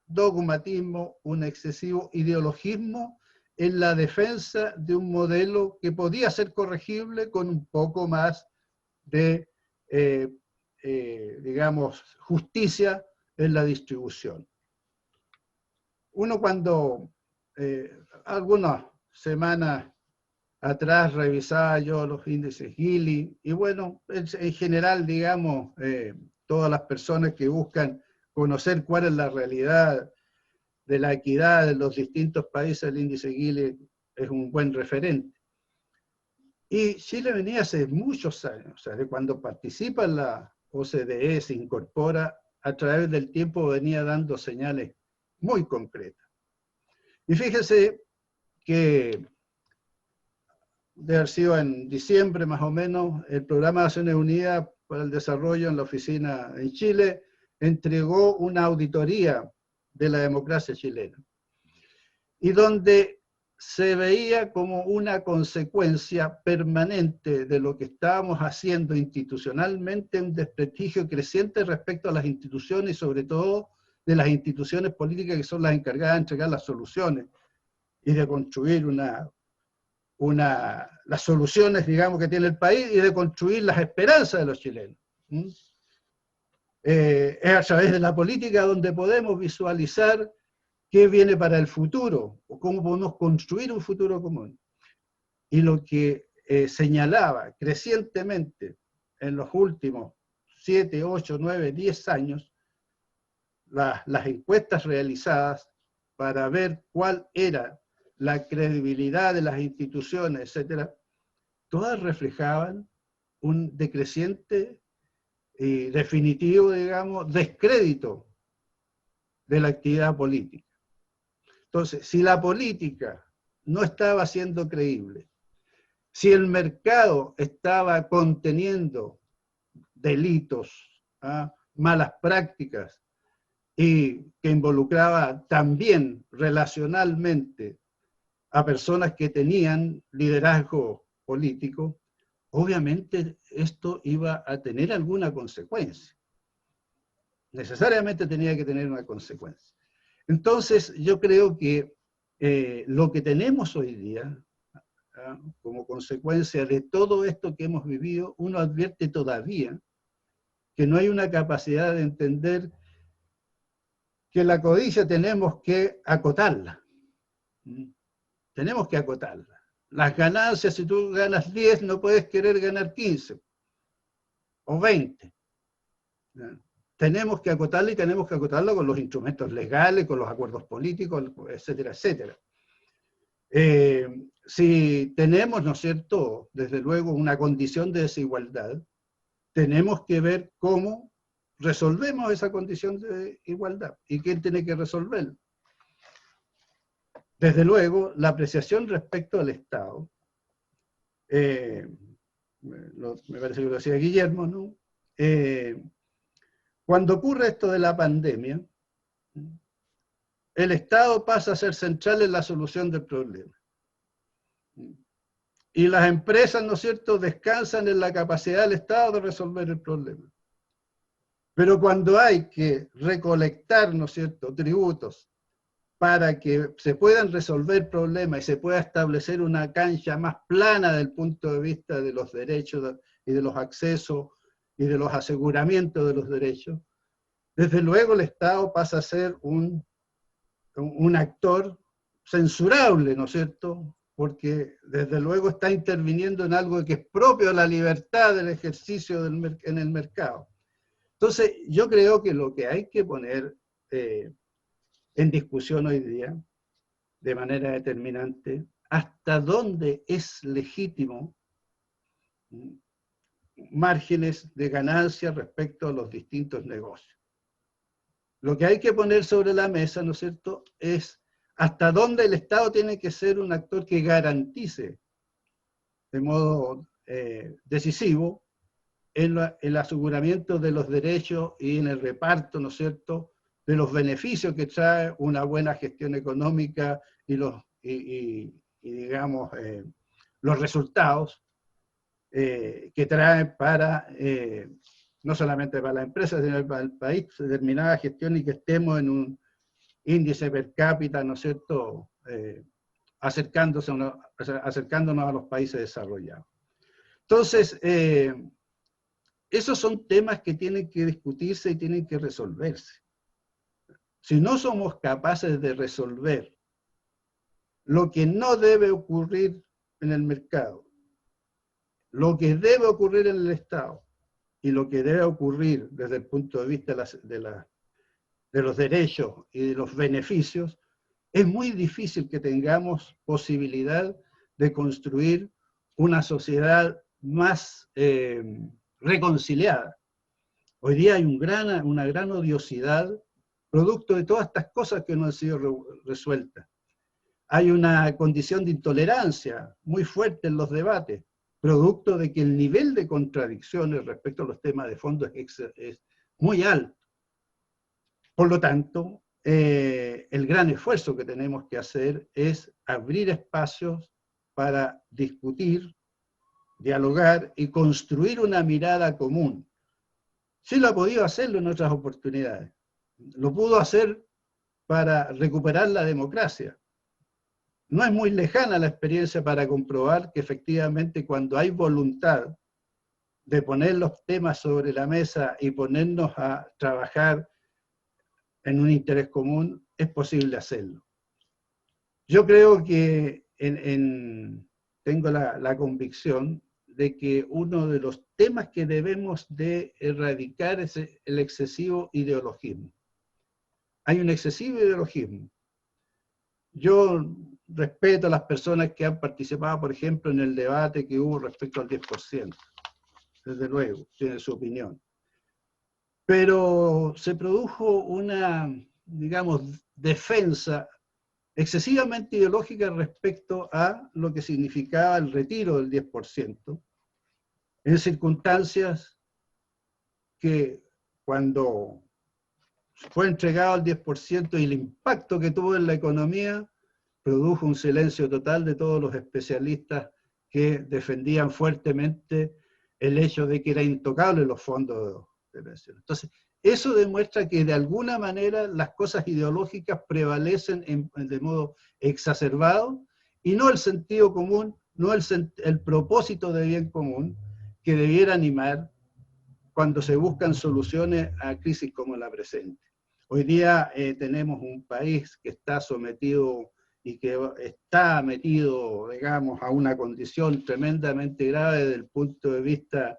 dogmatismo, un excesivo ideologismo en la defensa de un modelo que podía ser corregible con un poco más de, digamos, justicia en la distribución. Uno cuando algunas semanas atrás revisaba yo los índices Gini, y bueno, en general, digamos, todas las personas que buscan conocer cuál es la realidad de la equidad en los distintos países, el índice Gini es un buen referente. Y Chile venía hace muchos años, o sea, de cuando participa en la OCDE, se incorpora, a través del tiempo venía dando señales muy concretas. Y fíjese que debe haber sido en diciembre más o menos, el Programa de Naciones Unidas para el Desarrollo en la oficina en Chile entregó una auditoría de la democracia chilena, y donde se veía como una consecuencia permanente de lo que estábamos haciendo institucionalmente un desprestigio creciente respecto a las instituciones y sobre todo de las instituciones políticas que son las encargadas de entregar las soluciones y de construir las soluciones, digamos, que tiene el país y de construir las esperanzas de los chilenos. Es a través de la política donde podemos visualizar qué viene para el futuro, o cómo podemos construir un futuro común. Y lo que señalaba crecientemente en los últimos 7, 8, 9, 10 años, las encuestas realizadas para ver cuál era la credibilidad de las instituciones, etcétera, todas reflejaban un decreciente y definitivo, digamos, descrédito de la actividad política. Entonces, si la política no estaba siendo creíble, si el mercado estaba conteniendo delitos, malas prácticas, y que involucraba también relacionalmente a personas que tenían liderazgo político, obviamente esto iba a tener alguna consecuencia. Necesariamente tenía que tener una consecuencia. Entonces, yo creo que lo que tenemos hoy día, como consecuencia de todo esto que hemos vivido, uno advierte todavía que no hay una capacidad de entender que la codicia tenemos que acotarla. Tenemos que acotarla. Las ganancias, si tú ganas 10, no puedes querer ganar 15 o 20. Tenemos que acotarla y tenemos que acotarla con los instrumentos legales, con los acuerdos políticos, etcétera, etcétera. Si tenemos, ¿no es cierto?, desde luego una condición de desigualdad, tenemos que ver cómo resolvemos esa condición de igualdad. ¿Y quién tiene que resolverlo? Desde luego, la apreciación respecto al Estado, me parece que lo decía Guillermo, ¿no? Cuando ocurre esto de la pandemia, el Estado pasa a ser central en la solución del problema. Y las empresas, ¿no es cierto?, descansan en la capacidad del Estado de resolver el problema. Pero cuando hay que recolectar, ¿no es cierto?, tributos para que se puedan resolver problemas y se pueda establecer una cancha más plana desde el punto de vista de los derechos y de los accesos y de los aseguramientos de los derechos, desde luego el Estado pasa a ser un actor censurable, ¿no es cierto?, porque desde luego está interviniendo en algo que es propio de la libertad del ejercicio en el mercado. Entonces, yo creo que lo que hay que poner en discusión hoy día, de manera determinante, hasta dónde es legítimo márgenes de ganancia respecto a los distintos negocios. Lo que hay que poner sobre la mesa, ¿no es cierto?, es hasta dónde el Estado tiene que ser un actor que garantice de modo decisivo el aseguramiento de los derechos y en el reparto, ¿no es cierto?, de los beneficios que trae una buena gestión económica y digamos, los resultados que trae para, no solamente para la empresa, sino para el país, determinada gestión y que estemos en un índice per cápita, ¿no es cierto?, acercándonos a los países desarrollados. Entonces, esos son temas que tienen que discutirse y tienen que resolverse. Si no somos capaces de resolver lo que no debe ocurrir en el mercado, lo que debe ocurrir en el Estado y lo que debe ocurrir desde el punto de vista de los derechos y de los beneficios, es muy difícil que tengamos posibilidad de construir una sociedad más reconciliada. Hoy día hay una gran odiosidad producto de todas estas cosas que no han sido resueltas. Hay una condición de intolerancia muy fuerte en los debates, producto de que el nivel de contradicciones respecto a los temas de fondo es muy alto. Por lo tanto, el gran esfuerzo que tenemos que hacer es abrir espacios para discutir, dialogar y construir una mirada común. Sí lo ha podido hacerlo en otras oportunidades. Lo pudo hacer para recuperar la democracia. No es muy lejana la experiencia para comprobar que efectivamente cuando hay voluntad de poner los temas sobre la mesa y ponernos a trabajar en un interés común, es posible hacerlo. Yo creo que tengo la convicción de que uno de los temas que debemos de erradicar es el excesivo ideologismo. Hay un excesivo ideologismo. Yo respeto a las personas que han participado, por ejemplo, en el debate que hubo respecto al 10%. Desde luego, tiene su opinión. Pero se produjo una, digamos, defensa excesivamente ideológica respecto a lo que significaba el retiro del 10%, en circunstancias que cuando fue entregado el 10% y el impacto que tuvo en la economía, produjo un silencio total de todos los especialistas que defendían fuertemente el hecho de que era intocable los fondos de pensión. Entonces, eso demuestra que de alguna manera las cosas ideológicas prevalecen de modo exacerbado y no el sentido común, no el propósito de bien común que debiera animar cuando se buscan soluciones a crisis como la presente. Hoy día tenemos un país que está sometido y que está metido, digamos, a una condición tremendamente grave desde el punto de vista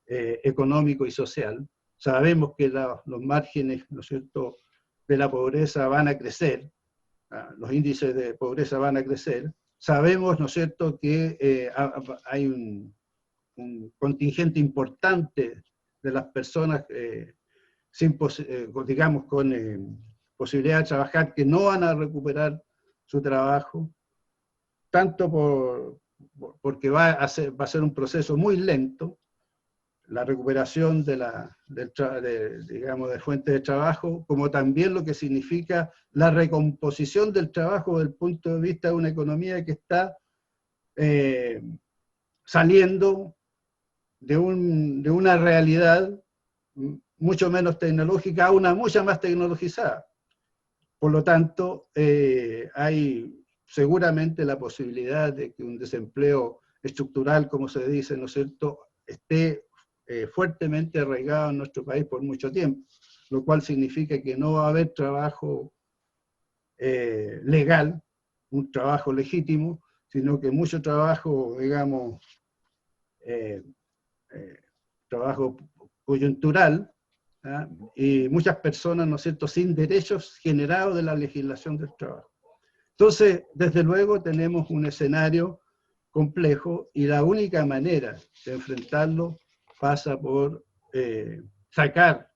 económico y social. Sabemos que los márgenes, ¿no es cierto?, de la pobreza van a crecer, los índices de pobreza van a crecer. Sabemos, ¿no es cierto?, que hay un contingente importante de las personas digamos, con posibilidad de trabajar que no van a recuperar su trabajo, tanto porque va a ser un proceso muy lento, la recuperación digamos, de fuentes de trabajo, como también lo que significa la recomposición del trabajo desde el punto de vista de una economía que está saliendo de una realidad mucho menos tecnológica a una mucha más tecnologizada. Por lo tanto, hay seguramente la posibilidad de que un desempleo estructural, como se dice, ¿no es cierto?, esté fuertemente arraigado en nuestro país por mucho tiempo, lo cual significa que no va a haber trabajo legal, un trabajo legítimo, sino que mucho trabajo, digamos, trabajo coyuntural, ¿ah? Y muchas personas, ¿no es cierto?, sin derechos generados de la legislación del trabajo. Entonces, desde luego tenemos un escenario complejo y la única manera de enfrentarlo pasa por sacar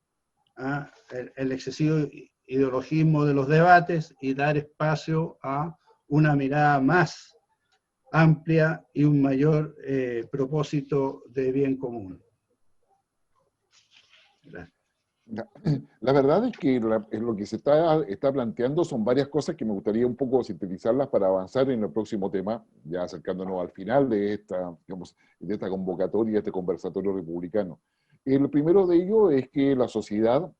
el excesivo ideologismo de los debates y dar espacio a una mirada más amplia y un mayor propósito de bien común. Gracias. La verdad es que lo que se está planteando son varias cosas que me gustaría un poco sintetizarlas para avanzar en el próximo tema, ya acercándonos al final de esta, digamos, de esta convocatoria, este conversatorio republicano. El primero de ellos es que la sociedad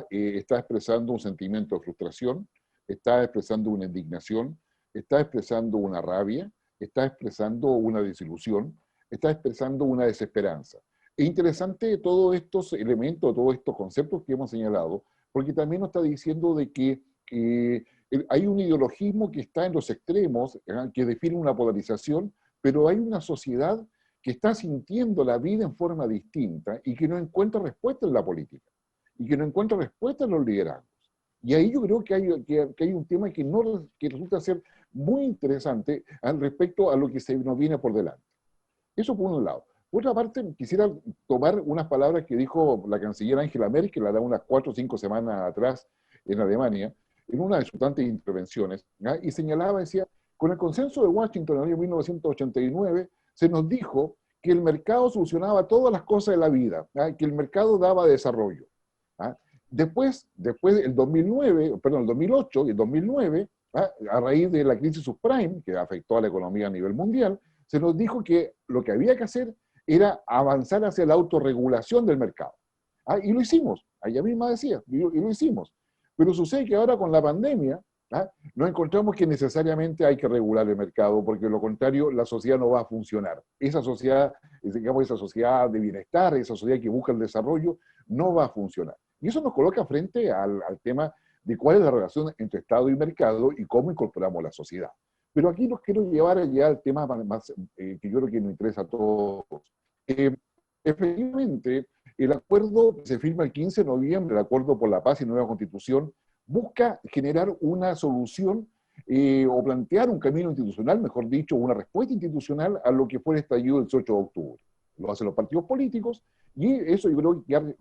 está expresando un sentimiento de frustración, está expresando una indignación, está expresando una rabia, está expresando una desilusión, está expresando una desesperanza. Es interesante todos estos elementos, todos estos conceptos que hemos señalado, porque también nos está diciendo de que hay un ideologismo que está en los extremos, que define una polarización, pero hay una sociedad que está sintiendo la vida en forma distinta y que no encuentra respuesta en la política, y que no encuentra respuesta en los liderazgos. Y ahí yo creo que hay un tema que resulta ser muy interesante al respecto a lo que se nos viene por delante. Eso por un lado. Por otra parte, quisiera tomar unas palabras que dijo la canciller Angela Merkel, la da unas 4 o 5 semanas atrás en Alemania, en una de sus tantas intervenciones, y señalaba, decía, con el consenso de Washington en el año 1989, se nos dijo que el mercado solucionaba todas las cosas de la vida, que el mercado daba desarrollo. Después el 2008 y el 2009, a raíz de la crisis subprime, que afectó a la economía a nivel mundial, se nos dijo que lo que había que hacer era avanzar hacia la autorregulación del mercado. Y lo hicimos, ella misma decía, y lo hicimos. Pero sucede que ahora con la pandemia, nos encontramos que necesariamente hay que regular el mercado, porque de lo contrario la sociedad no va a funcionar. Esa sociedad, digamos, esa sociedad de bienestar, esa sociedad que busca el desarrollo, no va a funcionar. Y eso nos coloca frente al tema de cuál es la relación entre Estado y mercado y cómo incorporamos la sociedad. Pero aquí los quiero llevar ya al tema más que yo creo que nos interesa a todos. Efectivamente, el acuerdo que se firma el 15 de noviembre, el Acuerdo por la Paz y Nueva Constitución, busca generar una solución o plantear un camino institucional, mejor dicho, una respuesta institucional a lo que fue el estallido del 8 de octubre. Lo hacen los partidos políticos y eso yo creo que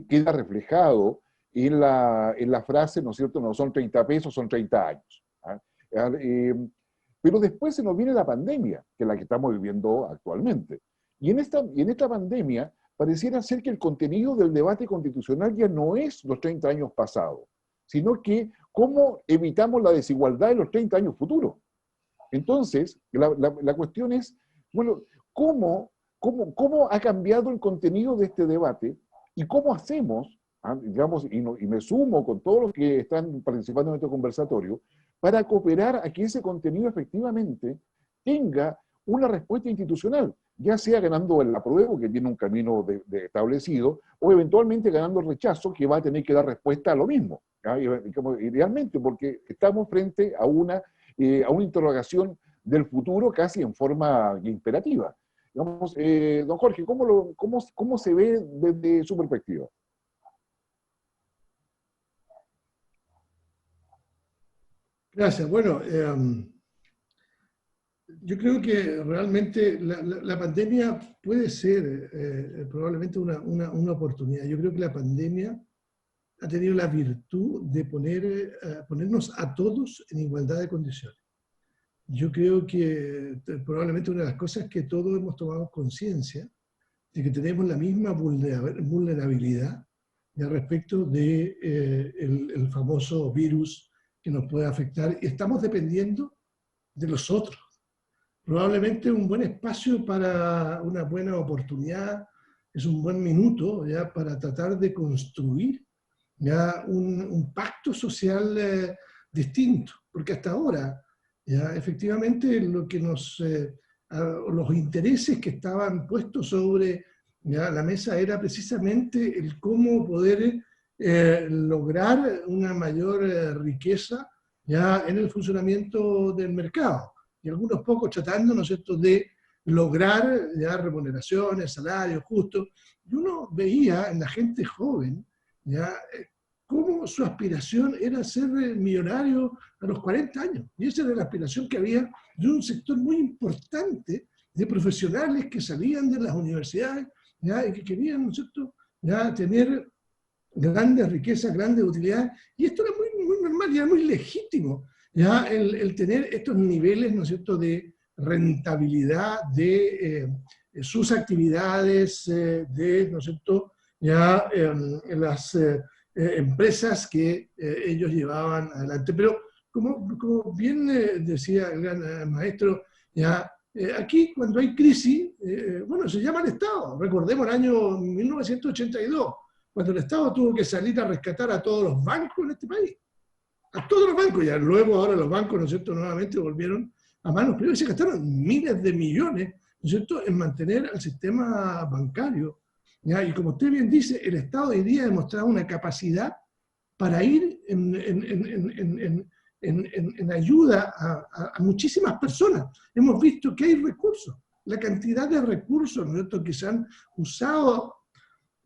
queda reflejado en la frase, ¿no es cierto? No son 30 pesos, son 30 años. Pero después se nos viene la pandemia, que es la que estamos viviendo actualmente. Y en esta pandemia pareciera ser que el contenido del debate constitucional ya no es los 30 años pasados, sino que cómo evitamos la desigualdad en los 30 años futuros. Entonces, la cuestión es, bueno, ¿cómo ha cambiado el contenido de este debate y cómo hacemos, digamos, y me sumo con todos los que están participando en este conversatorio, para cooperar a que ese contenido efectivamente tenga una respuesta institucional, ya sea ganando el apruebo, que tiene un camino establecido, o eventualmente ganando el rechazo, que va a tener que dar respuesta a lo mismo, idealmente, porque estamos frente a una interrogación del futuro casi en forma imperativa. Digamos, don Jorge, ¿cómo se ve desde su perspectiva? Gracias. Bueno, yo creo que realmente la pandemia puede ser probablemente una oportunidad. Yo creo que la pandemia ha tenido la virtud de ponernos a todos en igualdad de condiciones. Yo creo que probablemente una de las cosas que todos hemos tomado conciencia de que tenemos la misma vulnerabilidad respecto de el famoso virus que nos puede afectar, y estamos dependiendo de los otros. Probablemente un buen espacio para una buena oportunidad, es un buen minuto ya para tratar de construir ya un pacto social distinto, porque hasta ahora ya efectivamente lo que los intereses que estaban puestos sobre ya la mesa era precisamente el cómo poder lograr una mayor riqueza ya en el funcionamiento del mercado. Y algunos pocos tratando, ¿no es cierto?, de lograr ya remuneraciones, salarios justos. Y uno veía en la gente joven ¿ya? Cómo su aspiración era ser millonario a los 40 años. Y esa era la aspiración que había de un sector muy importante de profesionales que salían de las universidades, ¿ya? Y que querían, ¿no es cierto?, ya tener grandes riquezas, grandes utilidades. Y esto era muy, muy normal y era muy legítimo, ya el tener estos niveles, ¿no es cierto?, de rentabilidad de sus actividades, de, ¿no es cierto?, ya las empresas que ellos llevaban adelante. Pero como bien decía el gran maestro, ya aquí cuando hay crisis, bueno, se llama el Estado. Recordemos el año 1982, cuando el Estado tuvo que salir a rescatar a todos los bancos en este país. A todos los bancos, ya luego ahora los bancos, ¿no es cierto?, nuevamente volvieron a manos privadas y se gastaron miles de millones, ¿no es cierto?, en mantener al sistema bancario. ¿Ya? Y como usted bien dice, el Estado hoy día ha demostrado una capacidad para ir en ayuda a muchísimas personas. Hemos visto que hay recursos, la cantidad de recursos, ¿no es cierto?, que se han usado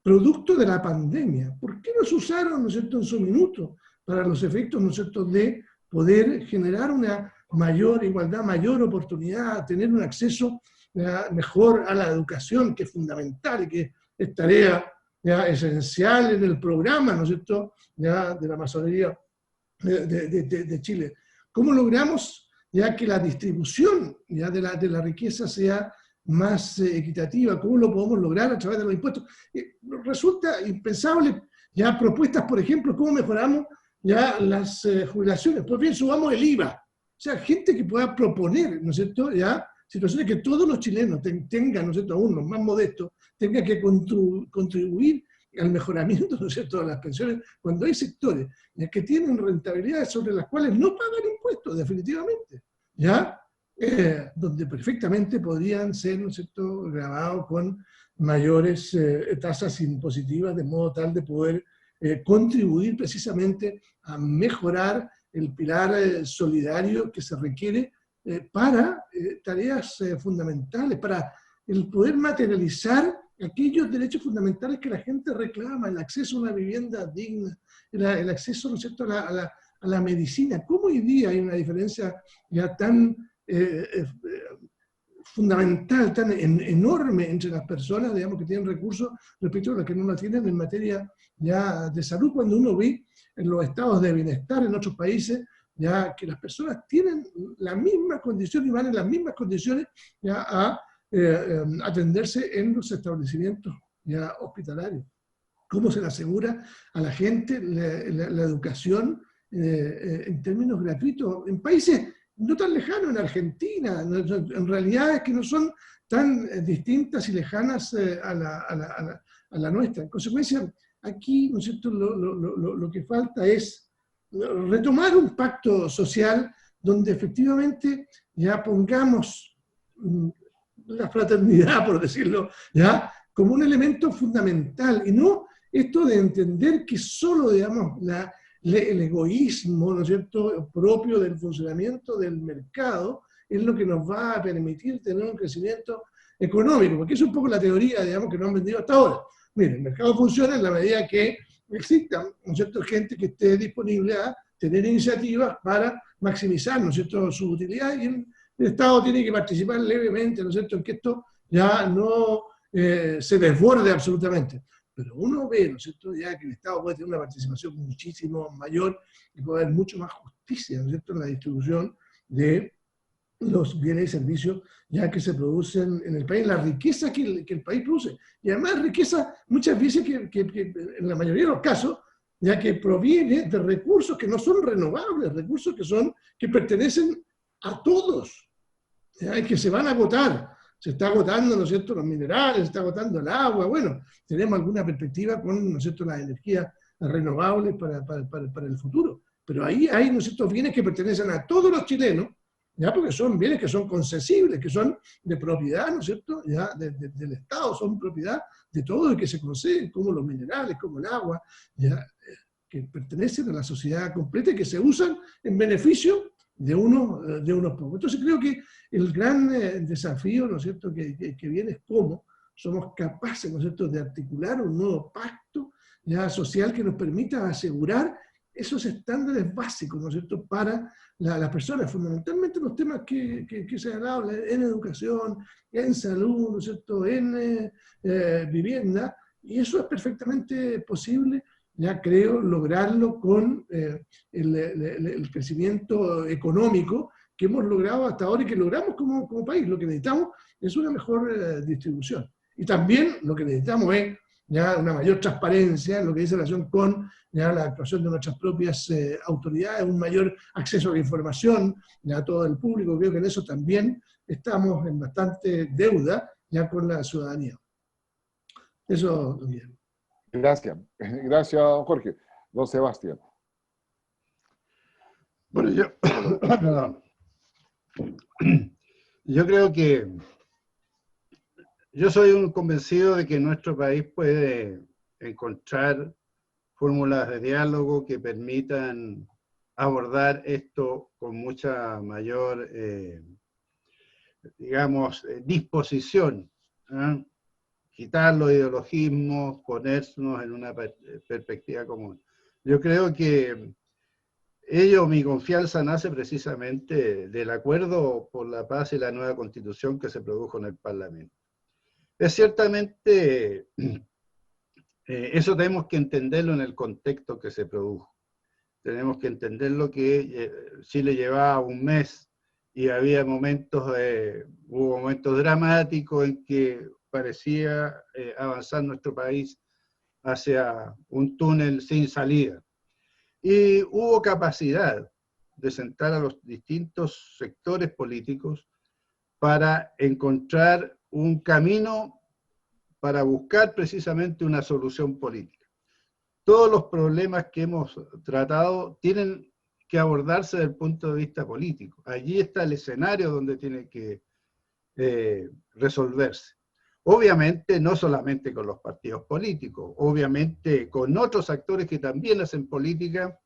producto de la pandemia. ¿Por qué no se usaron, ¿no es cierto?, en su minuto para los efectos, ¿no es cierto?, de poder generar una mayor igualdad, mayor oportunidad, tener un acceso mejor a la educación, que es fundamental y que es tarea ya esencial en el programa, ¿no es cierto?, ya de la masonería de Chile. ¿Cómo logramos ya que la distribución ya de la riqueza sea más equitativa? ¿Cómo lo podemos lograr a través de los impuestos? Resulta impensable ya propuestas, por ejemplo, cómo mejoramos ya las jubilaciones. Pues bien, subamos el IVA. O sea, gente que pueda proponer, ¿no es cierto?, ya situaciones que todos los chilenos tengan, ¿no es cierto?, aún los más modestos, tengan que contribuir al mejoramiento, ¿no es cierto?, de las pensiones, cuando hay sectores que tienen rentabilidades sobre las cuales no pagan impuestos, definitivamente, ¿ya? Donde perfectamente podrían ser, ¿no es cierto?, grabados con mayores tasas impositivas, de modo tal de poder contribuir precisamente a mejorar el pilar solidario que se requiere para tareas fundamentales, para el poder materializar aquellos derechos fundamentales que la gente reclama, el acceso a una vivienda digna, el acceso, ¿no es cierto?, a la medicina. ¿Cómo hoy día hay una diferencia ya tan fundamental, tan enorme entre las personas, digamos, que tienen recursos respecto a las que no la tienen en materia ya de salud, cuando uno ve en los estados de bienestar en otros países, ya que las personas tienen la misma condición y van en las mismas condiciones ya a atenderse en los establecimientos ya hospitalarios? ¿Cómo se le asegura a la gente la educación en términos gratuitos? En países no tan lejanos, en Argentina, en realidades que no son tan distintas y lejanas a la nuestra. En consecuencia, aquí, ¿no es cierto?, lo que falta es retomar un pacto social donde efectivamente ya pongamos la fraternidad, por decirlo, ya como un elemento fundamental, y no esto de entender que solo, digamos, el egoísmo, ¿no es cierto?, propio del funcionamiento del mercado es lo que nos va a permitir tener un crecimiento económico, porque es un poco la teoría, digamos, que nos han vendido hasta ahora. Mire, el mercado funciona en la medida que exista, ¿no es cierto?, gente que esté disponible a tener iniciativas para maximizar, ¿no es cierto?, su utilidad, y el Estado tiene que participar levemente, ¿no es cierto?, en que esto ya no se desborde absolutamente. Pero uno ve, ¿no es cierto?, ya que el Estado puede tener una participación muchísimo mayor y puede haber mucho más justicia, ¿no es cierto?, en la distribución de los bienes y servicios ya que se producen en el país, la riqueza que el país produce. Y además riqueza muchas veces que en la mayoría de los casos, ya que proviene de recursos que no son renovables, recursos que pertenecen a todos, ¿ya? Y que se van a agotar. Se está agotando, ¿no es cierto?, los minerales, se está agotando el agua. Bueno, tenemos alguna perspectiva con, ¿no es cierto?, las energías renovables para el futuro. Pero ahí hay, ¿no es cierto?, bienes que pertenecen a todos los chilenos, ya, porque son bienes que son concesibles, que son de propiedad, ¿no es cierto?, ya del Estado, son propiedad de todos y que se conceden, como los minerales, como el agua, ya, que pertenecen a la sociedad completa y que se usan en beneficio de unos pocos. Entonces creo que el gran desafío, ¿no es cierto?, que viene es cómo somos capaces, ¿no es cierto?, de articular un nuevo pacto ya social que nos permita asegurar esos estándares básicos, ¿no es cierto?, para las personas, fundamentalmente los temas que se han hablado en educación, en salud, ¿no es cierto?, en vivienda, y eso es perfectamente posible, ya creo, lograrlo con el crecimiento económico que hemos logrado hasta ahora y que logramos como país. Lo que necesitamos es una mejor distribución. Y también lo que necesitamos es ya una mayor transparencia en lo que dice relación con ya la actuación de nuestras propias autoridades, un mayor acceso a la información ya a todo el público. Creo que en eso también estamos en bastante deuda ya con la ciudadanía. Eso también. Gracias. Gracias, don Jorge. Don Sebastián. Bueno, perdón. Yo creo que yo soy un convencido de que nuestro país puede encontrar fórmulas de diálogo que permitan abordar esto con mucha mayor, digamos, disposición, ¿eh? Quitar los ideologismos, ponernos en una perspectiva común. Yo creo que mi confianza nace precisamente del acuerdo por la paz y la nueva constitución que se produjo en el Parlamento. Es ciertamente, eso tenemos que entenderlo en el contexto que se produjo. Tenemos que entenderlo que Chile llevaba un mes y había hubo momentos dramáticos en que parecía avanzar nuestro país hacia un túnel sin salida. Y hubo capacidad de sentar a los distintos sectores políticos para encontrar un camino para buscar precisamente una solución política. Todos los problemas que hemos tratado tienen que abordarse desde el punto de vista político. Allí está el escenario donde tiene que resolverse. Obviamente, no solamente con los partidos políticos, obviamente con otros actores que también hacen política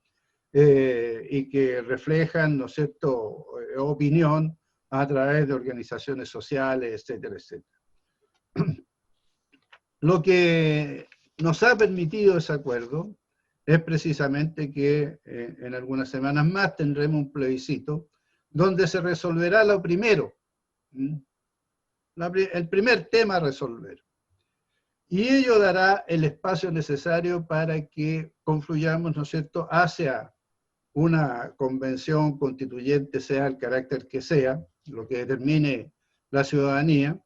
y que reflejan, ¿no es cierto?, opinión a través de organizaciones sociales, etcétera, etcétera. Lo que nos ha permitido ese acuerdo es precisamente que en algunas semanas más tendremos un plebiscito donde se resolverá lo primero, el primer tema a resolver. Y ello dará el espacio necesario para que confluyamos, ¿no es cierto?, hacia una convención constituyente, sea el carácter que sea, lo que determine la ciudadanía,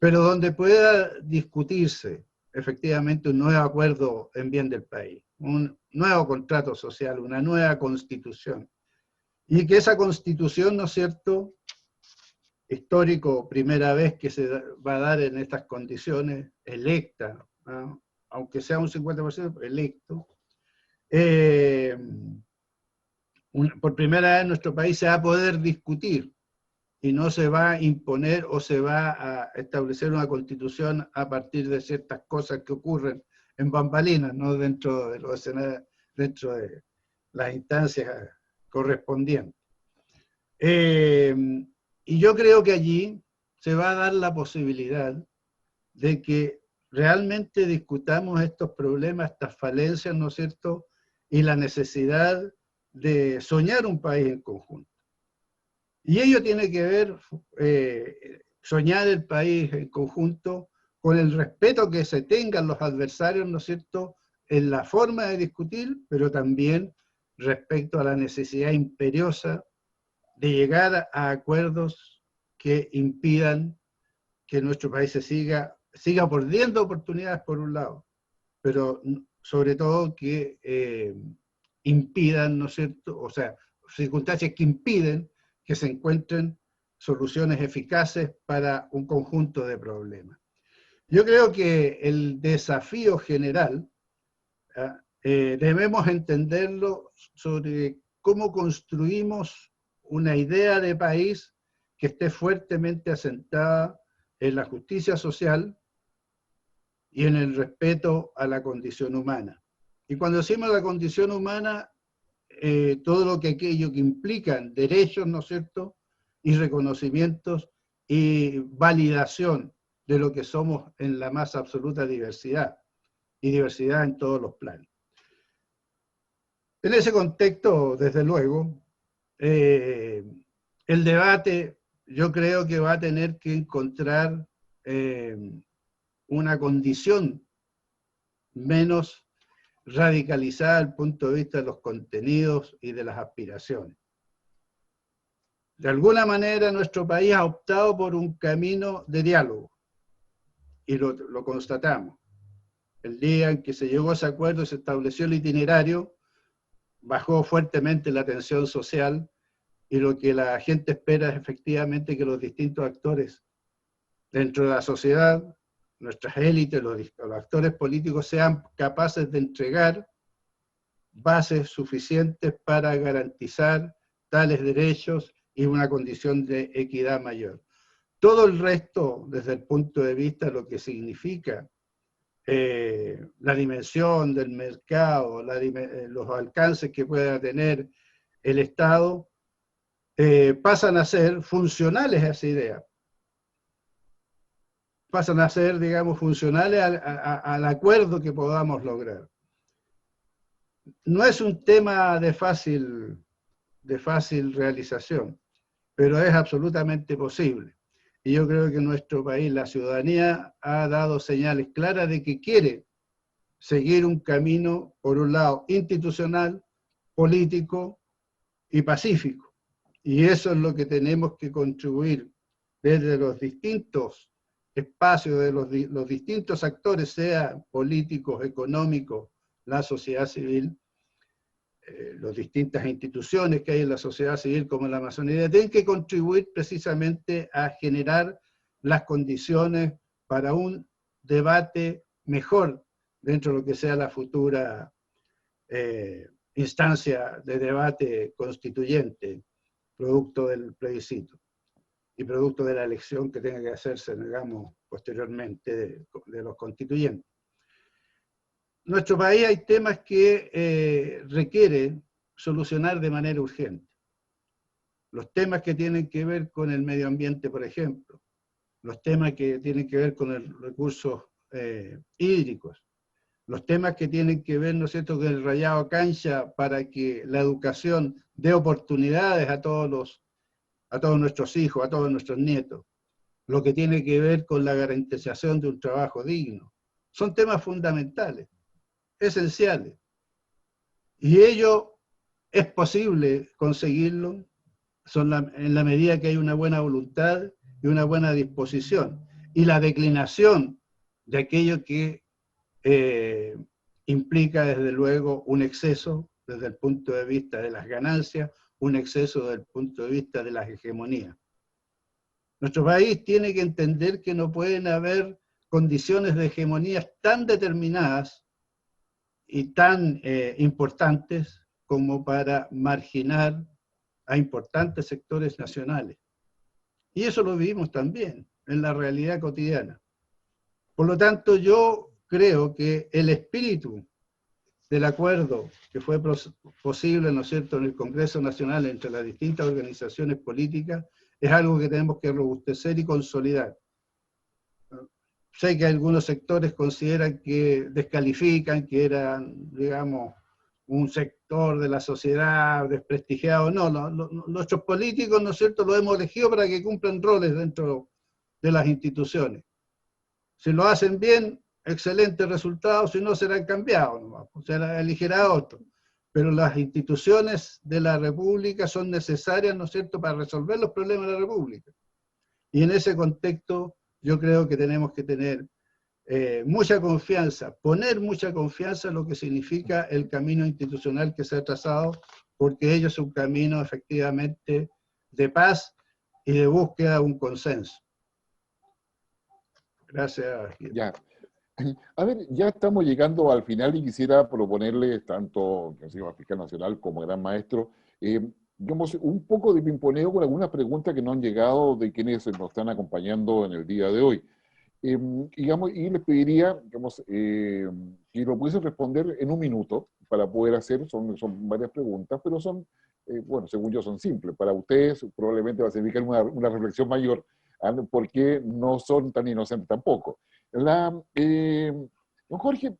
pero donde pueda discutirse efectivamente un nuevo acuerdo en bien del país, un nuevo contrato social, una nueva constitución. Y que esa constitución, ¿no es cierto?, histórico, primera vez que se va a dar en estas condiciones, electa, ¿no?, aunque sea un 50% electo, por primera vez en nuestro país se va a poder discutir y no se va a imponer o se va a establecer una constitución a partir de ciertas cosas que ocurren en bambalinas, no dentro de los escenarios, dentro de las instancias correspondientes. Y yo creo que allí se va a dar la posibilidad de que realmente discutamos estos problemas, estas falencias, ¿no es cierto?, y la necesidad de soñar un país en conjunto. Y ello tiene que ver, soñar el país en conjunto, con el respeto que se tengan los adversarios, ¿no es cierto?, en la forma de discutir, pero también respecto a la necesidad imperiosa de llegar a acuerdos que impidan que nuestro país se siga perdiendo oportunidades por un lado, pero sobre todo que impidan, ¿no es cierto?, o sea, circunstancias que impiden que se encuentren soluciones eficaces para un conjunto de problemas. Yo creo que el desafío general debemos entenderlo sobre cómo construimos una idea de país que esté fuertemente asentada en la justicia social y en el respeto a la condición humana. Y cuando decimos la condición humana, todo lo que aquello que implican derechos, ¿no es cierto?, y reconocimientos y validación de lo que somos en la más absoluta diversidad. y diversidad en todos los planos. En ese contexto, desde luego, el debate yo creo que va a tener que encontrar una condición menos radicalizada desde el punto de vista de los contenidos y de las aspiraciones. De alguna manera nuestro país ha optado por un camino de diálogo, y lo constatamos. El día en que se llegó a ese acuerdo y se estableció el itinerario, bajó fuertemente la tensión social, y lo que la gente espera es efectivamente que los distintos actores dentro de la sociedad, nuestras élites, los actores políticos, sean capaces de entregar bases suficientes para garantizar tales derechos y una condición de equidad mayor. Todo el resto, desde el punto de vista de lo que significa la dimensión del mercado, los alcances que pueda tener el Estado, pasan a ser funcionales a esa idea. Pasan a ser, digamos, funcionales al acuerdo que podamos lograr. No es un tema de fácil realización, pero es absolutamente posible. Y yo creo que en nuestro país la ciudadanía ha dado señales claras de que quiere seguir un camino, por un lado, institucional, político y pacífico. Y eso es lo que tenemos que contribuir desde los distintos espacios, de los distintos actores, sean políticos, económicos, la sociedad civil, las distintas instituciones que hay en la sociedad civil como en la masonería, tienen que contribuir precisamente a generar las condiciones para un debate mejor dentro de lo que sea la futura instancia de debate constituyente, producto del plebiscito y producto de la elección que tenga que hacerse, digamos, posteriormente de los constituyentes. En nuestro país hay temas que requieren solucionar de manera urgente. Los temas que tienen que ver con el medio ambiente, por ejemplo, los temas que tienen que ver con los recursos hídricos, los temas que tienen que ver, ¿no es cierto?, con el rayado cancha para que la educación dé oportunidades a todos nuestros hijos, a todos nuestros nietos, lo que tiene que ver con la garantización de un trabajo digno. Son temas fundamentales, esenciales. Y ello es posible conseguirlo en la medida que hay una buena voluntad y una buena disposición. Y la declinación de aquello que implica, desde luego, un exceso desde el punto de vista de las ganancias, un exceso desde el punto de vista de las hegemonías. Nuestro país tiene que entender que no pueden haber condiciones de hegemonías tan determinadas y tan importantes como para marginar a importantes sectores nacionales. Y eso lo vivimos también en la realidad cotidiana. Por lo tanto, yo creo que el espíritu del acuerdo que fue posible, ¿no es cierto?, en el Congreso Nacional entre las distintas organizaciones políticas, es algo que tenemos que robustecer y consolidar. Sé que algunos sectores consideran que descalifican, que eran, digamos, un sector de la sociedad desprestigiado. No, nuestros políticos, ¿no es cierto?, los hemos elegido para que cumplan roles dentro de las instituciones. Si lo hacen bien, excelente resultado, si no serán cambiados, o sea, elegirá otro. Pero las instituciones de la República son necesarias, ¿no es cierto?, para resolver los problemas de la República. Y en ese contexto yo creo que tenemos que tener mucha confianza, poner mucha confianza en lo que significa el camino institucional que se ha trazado, porque ello es un camino efectivamente de paz y de búsqueda de un consenso. Gracias. Ya. A ver, ya estamos llegando al final y quisiera proponerles tanto al fiscal nacional como gran maestro, digamos, un poco de pimponeo con algunas preguntas que nos han llegado de quienes nos están acompañando en el día de hoy. Digamos, y les pediría, digamos, que lo pudiesen responder en un minuto para poder hacer, son varias preguntas, pero son, bueno, según yo son simples. Para ustedes probablemente va a significar una reflexión mayor, porque no son tan inocentes tampoco. Don Jorge,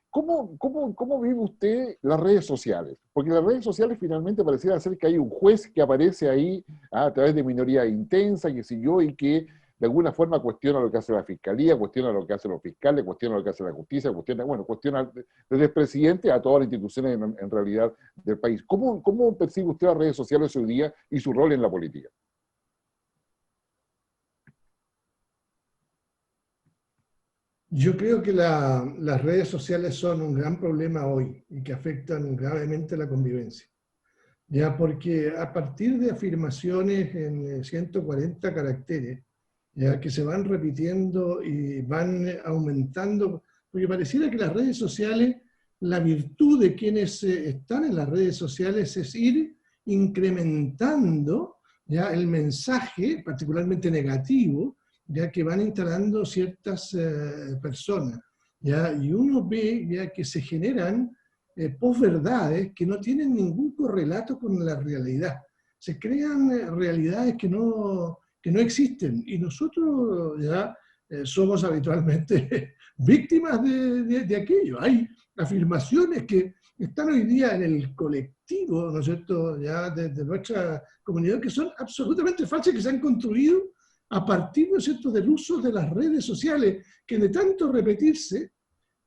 ¿cómo vive usted las redes sociales? Porque las redes sociales finalmente pareciera ser que hay un juez que aparece ahí a través de minoría intensa, que siguió y que de alguna forma cuestiona lo que hace la fiscalía, cuestiona lo que hacen los fiscales, cuestiona lo que hace la justicia, cuestiona desde el presidente a todas las instituciones en realidad del país. ¿Cómo percibe usted las redes sociales hoy día y su rol en la política? Yo creo que las redes sociales son un gran problema hoy y que afectan gravemente la convivencia. Ya, porque a partir de afirmaciones en 140 caracteres, ya que se van repitiendo y van aumentando, porque pareciera que las redes sociales, la virtud de quienes están en las redes sociales es ir incrementando ya el mensaje, particularmente negativo, ya que van instalando ciertas personas, ya, y uno ve ya que se generan posverdades que no tienen ningún correlato con la realidad. Se crean realidades que no existen, y nosotros ya somos habitualmente víctimas de aquello. Hay afirmaciones que están hoy día en el colectivo, ¿no es cierto?, ya de nuestra comunidad, que son absolutamente falsas, que se han construido a partir, ¿no es cierto?, del uso de las redes sociales, que de tanto repetirse,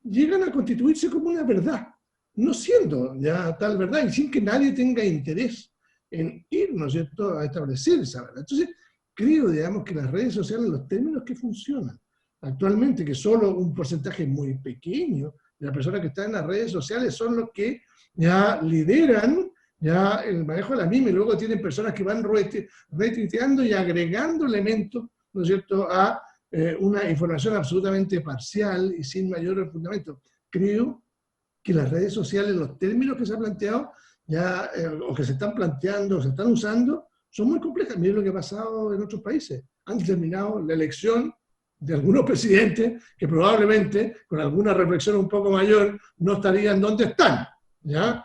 llegan a constituirse como una verdad, no siendo ya tal verdad, y sin que nadie tenga interés en ir, ¿no es cierto?, a establecer esa verdad. Entonces, creo, digamos, que las redes sociales, los términos que funcionan actualmente, que solo un porcentaje muy pequeño de las personas que están en las redes sociales son los que ya lideran ya el manejo de la misma, y luego tienen personas que van retuiteando y agregando elementos, ¿no es cierto?, a una información absolutamente parcial y sin mayor fundamento. Creo que las redes sociales, los términos que se han planteado, ya, o que se están planteando, o se están usando, son muy complejas. Miren lo que ha pasado en otros países. Han terminado la elección de algunos presidentes que probablemente, con alguna reflexión un poco mayor, no estarían donde están, ¿ya?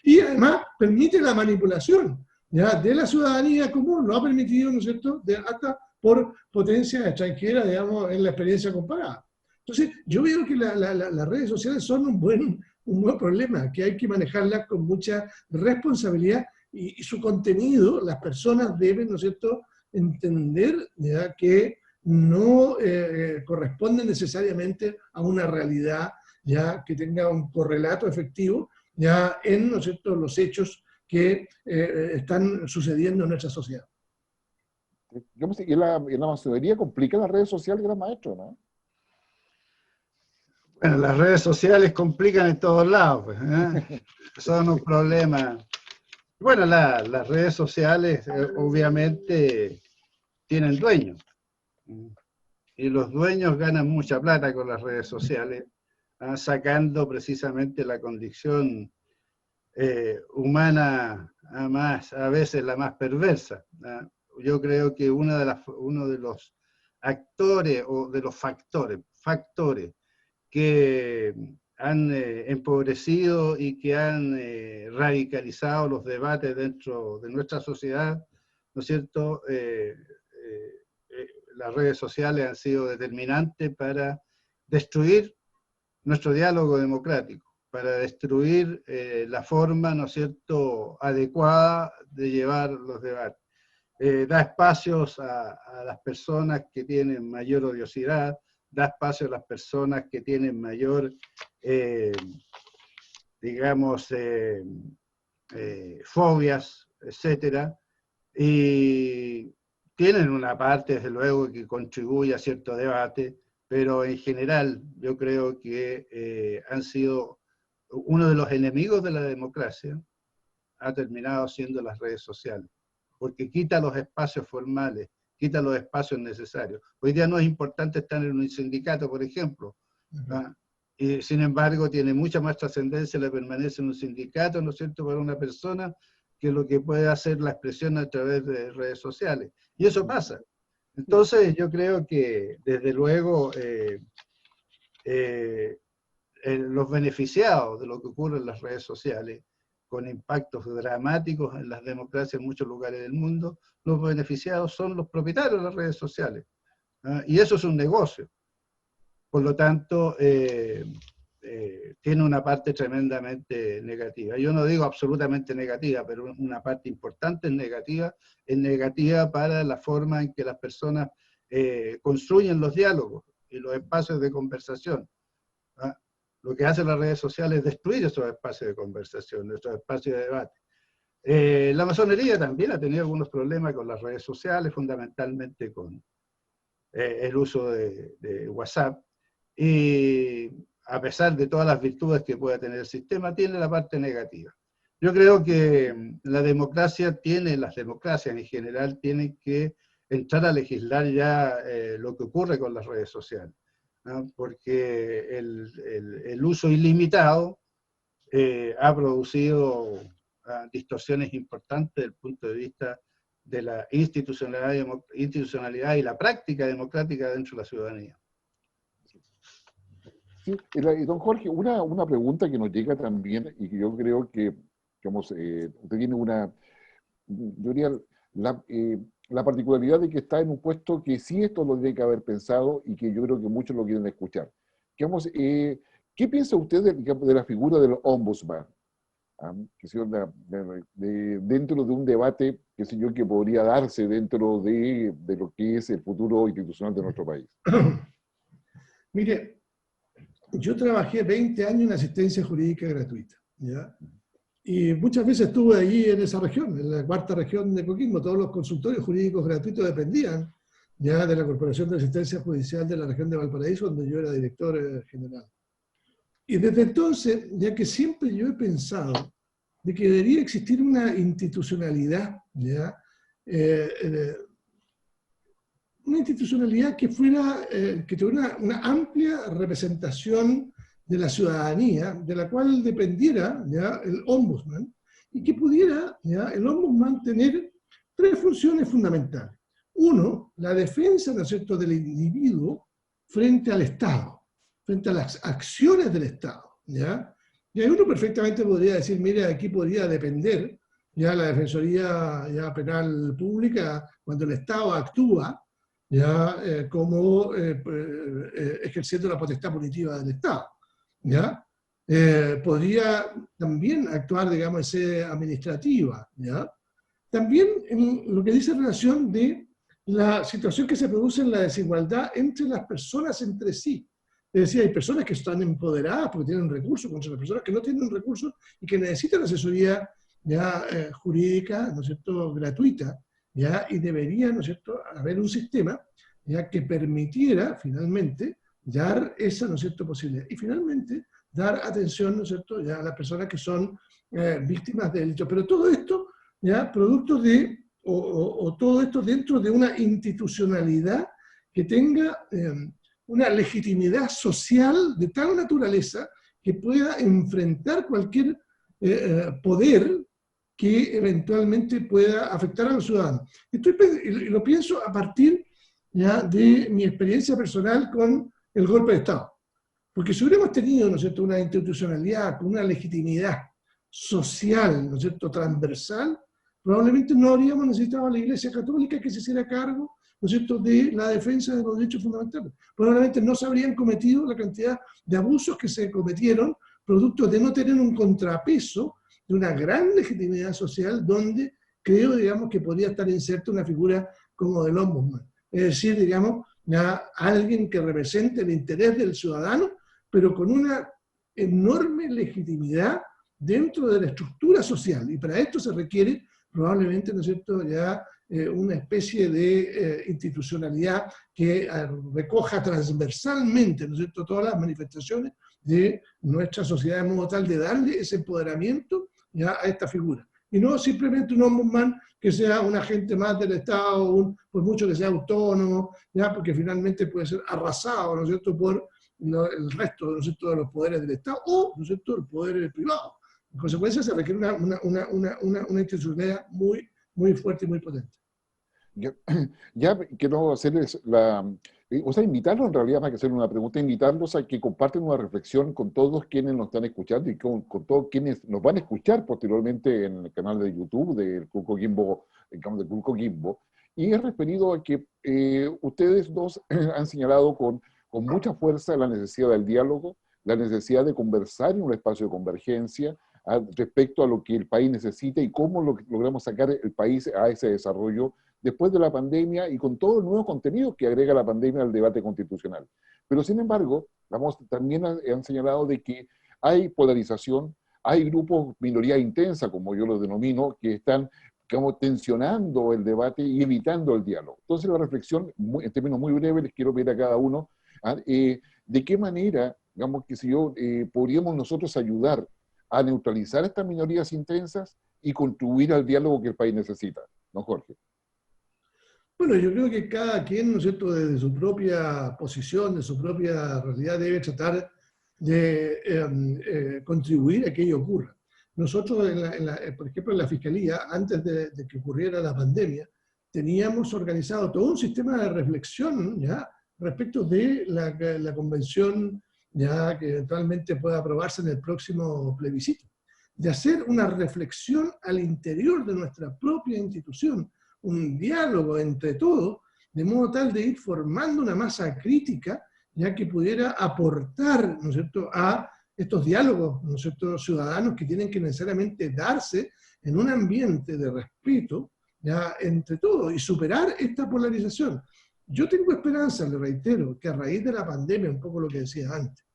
Y además permite la manipulación, ¿ya?, de la ciudadanía común, lo ha permitido, ¿no es cierto?, hasta por potencias extranjeras, digamos, en la experiencia comparada. Entonces, yo veo que las redes sociales son un buen problema, que hay que manejarlas con mucha responsabilidad, y su contenido, las personas deben, ¿no es cierto?, entender, ¿ya?, que no corresponde necesariamente a una realidad, ya, que tenga un correlato efectivo, ya, en, ¿no es cierto?, los hechos que están sucediendo en nuestra sociedad. Y la masonería complica las redes sociales, gran maestro, ¿no? Bueno, las redes sociales complican en todos lados, pues, ¿eh? Son un problema. Bueno, las redes sociales obviamente tienen dueños, y los dueños ganan mucha plata con las redes sociales, sacando precisamente la condición humana a veces la más perversa. Yo creo que uno de los actores o de los factores que han empobrecido y que han radicalizado los debates dentro de nuestra sociedad, ¿no es cierto?, las redes sociales han sido determinantes para destruir nuestro diálogo democrático, para destruir la forma, ¿no es cierto?, adecuada de llevar los debates. Da espacios a las personas que tienen mayor odiosidad, da espacio a las personas que tienen mayor, digamos, fobias, etcétera, y tienen una parte, desde luego, que contribuye a cierto debate, pero en general yo creo que han sido uno de los enemigos de la democracia, ha terminado siendo las redes sociales, porque quita los espacios formales, quita los espacios necesarios. Hoy día no es importante estar en un sindicato, por ejemplo, y sin embargo tiene mucha más trascendencia la permanencia en un sindicato, ¿no es cierto?, para una persona, que lo que puede hacer la expresión a través de redes sociales. Y eso pasa. Entonces yo creo que, desde luego, los beneficiados de lo que ocurre en las redes sociales, con impactos dramáticos en las democracias en muchos lugares del mundo, los beneficiados son los propietarios de las redes sociales. Y eso es un negocio. Por lo tanto, tiene una parte tremendamente negativa. Yo no digo absolutamente negativa, pero una parte importante es negativa para la forma en que las personas construyen los diálogos y los espacios de conversación. ¿Ah? Lo que hacen las redes sociales es destruir esos espacios de conversación, esos espacios de debate. La masonería también ha tenido algunos problemas con las redes sociales, fundamentalmente con el uso de WhatsApp, y a pesar de todas las virtudes que pueda tener el sistema, tiene la parte negativa. Yo creo que las democracias en general tienen que entrar a legislar ya lo que ocurre con las redes sociales, ¿no? Porque el uso ilimitado ha producido distorsiones importantes desde el punto de vista de la institucionalidad y la práctica democrática dentro de la ciudadanía. Sí, don Jorge, una pregunta que nos llega también y que yo creo que, digamos, usted tiene yo diría, la particularidad de que está en un puesto que sí esto lo tiene que haber pensado y que yo creo que muchos lo quieren escuchar. Digamos, ¿qué piensa usted de la figura del ombudsman? Dentro de un debate, qué sé yo, que podría darse dentro de lo que es el futuro institucional de nuestro país. Mire, yo trabajé 20 años en asistencia jurídica gratuita, ¿ya? Y muchas veces estuve allí en esa región, en la cuarta región de Coquimbo. Todos los consultorios jurídicos gratuitos dependían ya de la Corporación de Asistencia Judicial de la región de Valparaíso, donde yo era director general. Y desde entonces, ya que siempre yo he pensado de que debería existir una institucionalidad, ¿ya? Una institucionalidad que fuera, que tuviera una amplia representación de la ciudadanía, de la cual dependiera, ¿ya?, el ombudsman, y que pudiera, ¿ya?, el ombudsman tener tres funciones fundamentales. Uno, la defensa, ¿no es cierto?, del individuo frente al Estado, frente a las acciones del Estado, ¿ya? Y ahí uno perfectamente podría decir, mire, aquí podría depender ya la Defensoría ya penal pública cuando el Estado actúa ya como ejerciendo la potestad punitiva del Estado, ¿ya? Podría también actuar, digamos, en sede administrativa, ¿ya? También en lo que dice en relación de la situación que se produce en la desigualdad entre las personas entre sí. Es decir, hay personas que están empoderadas porque tienen recursos contra las personas que no tienen recursos y que necesitan asesoría ya, jurídica, ¿no es cierto?, gratuita, ya, y debería, ¿no es cierto?, haber un sistema ya que permitiera finalmente dar esa, ¿no es cierto?, posibilidad. Y finalmente dar atención, ¿no es cierto?, ya a las personas que son víctimas de delitos. Pero todo esto, ya, producto de, o todo esto dentro de una institucionalidad que tenga una legitimidad social de tal naturaleza que pueda enfrentar cualquier poder que eventualmente pueda afectar a los ciudadanos. Y lo pienso a partir ya de mi experiencia personal con el golpe de Estado. Porque si hubiéramos tenido, ¿no es cierto?, una institucionalidad con una legitimidad social, ¿no es cierto?, transversal, probablemente no habríamos necesitado a la Iglesia Católica que se hiciera cargo, ¿no es cierto?, de la defensa de los derechos fundamentales. Probablemente no se habrían cometido la cantidad de abusos que se cometieron, producto de no tener un contrapeso de una gran legitimidad social donde creo, digamos, que podría estar inserta una figura como del ombudsman. Es decir, digamos, a alguien que represente el interés del ciudadano, pero con una enorme legitimidad dentro de la estructura social. Y para esto se requiere probablemente, ¿no es cierto?, ya una especie de institucionalidad que recoja transversalmente, ¿no es cierto?, todas las manifestaciones de nuestra sociedad de modo tal de darle ese empoderamiento ya a esta figura. Y no simplemente un ombudsman que sea un agente más del Estado, por mucho que sea autónomo, ya, porque finalmente puede ser arrasado, ¿no es cierto?, por el resto, ¿no es cierto?, de los poderes del Estado o, ¿no es cierto?, el poder privado. En consecuencia, se requiere una institucionalidad muy, muy fuerte y muy potente. Ya quiero hacerles o sea, invitarlos en realidad, más que hacer una pregunta, invitarlos a que compartan una reflexión con todos quienes nos están escuchando y con todos quienes nos van a escuchar posteriormente en el canal de YouTube del Club Coquimbo, el canal del Club Coquimbo, y es referido a que ustedes dos han señalado con con mucha fuerza la necesidad del diálogo, la necesidad de conversar en un espacio de convergencia respecto a lo que el país necesita y cómo logramos sacar el país a ese desarrollo después de la pandemia y con todo el nuevo contenido que agrega la pandemia al debate constitucional. Pero sin embargo, también han señalado de que hay polarización, hay grupos, minoría intensa, como yo los denomino, que están como tensionando el debate y evitando el diálogo. Entonces la reflexión, en términos muy breves, les quiero pedir a cada uno, de qué manera, digamos, que si yo, podríamos nosotros ayudar a neutralizar estas minorías intensas y contribuir al diálogo que el país necesita. ¿No, Jorge? Bueno, yo creo que cada quien, ¿no es cierto?, desde su propia posición, de su propia realidad, debe tratar de contribuir a que ello ocurra. Nosotros, por ejemplo, en la Fiscalía, antes de que ocurriera la pandemia, teníamos organizado todo un sistema de reflexión, ¿ya?, respecto de la convención, ya, que eventualmente pueda aprobarse en el próximo plebiscito, de hacer una reflexión al interior de nuestra propia institución, un diálogo entre todos, de modo tal de ir formando una masa crítica, ya que pudiera aportar, ¿no es cierto?, a estos diálogos, ¿no es cierto?, ciudadanos que tienen que necesariamente darse en un ambiente de respeto, ya, entre todos, y superar esta polarización. Yo tengo esperanza, le reitero, que a raíz de la pandemia, un poco lo que decía antes,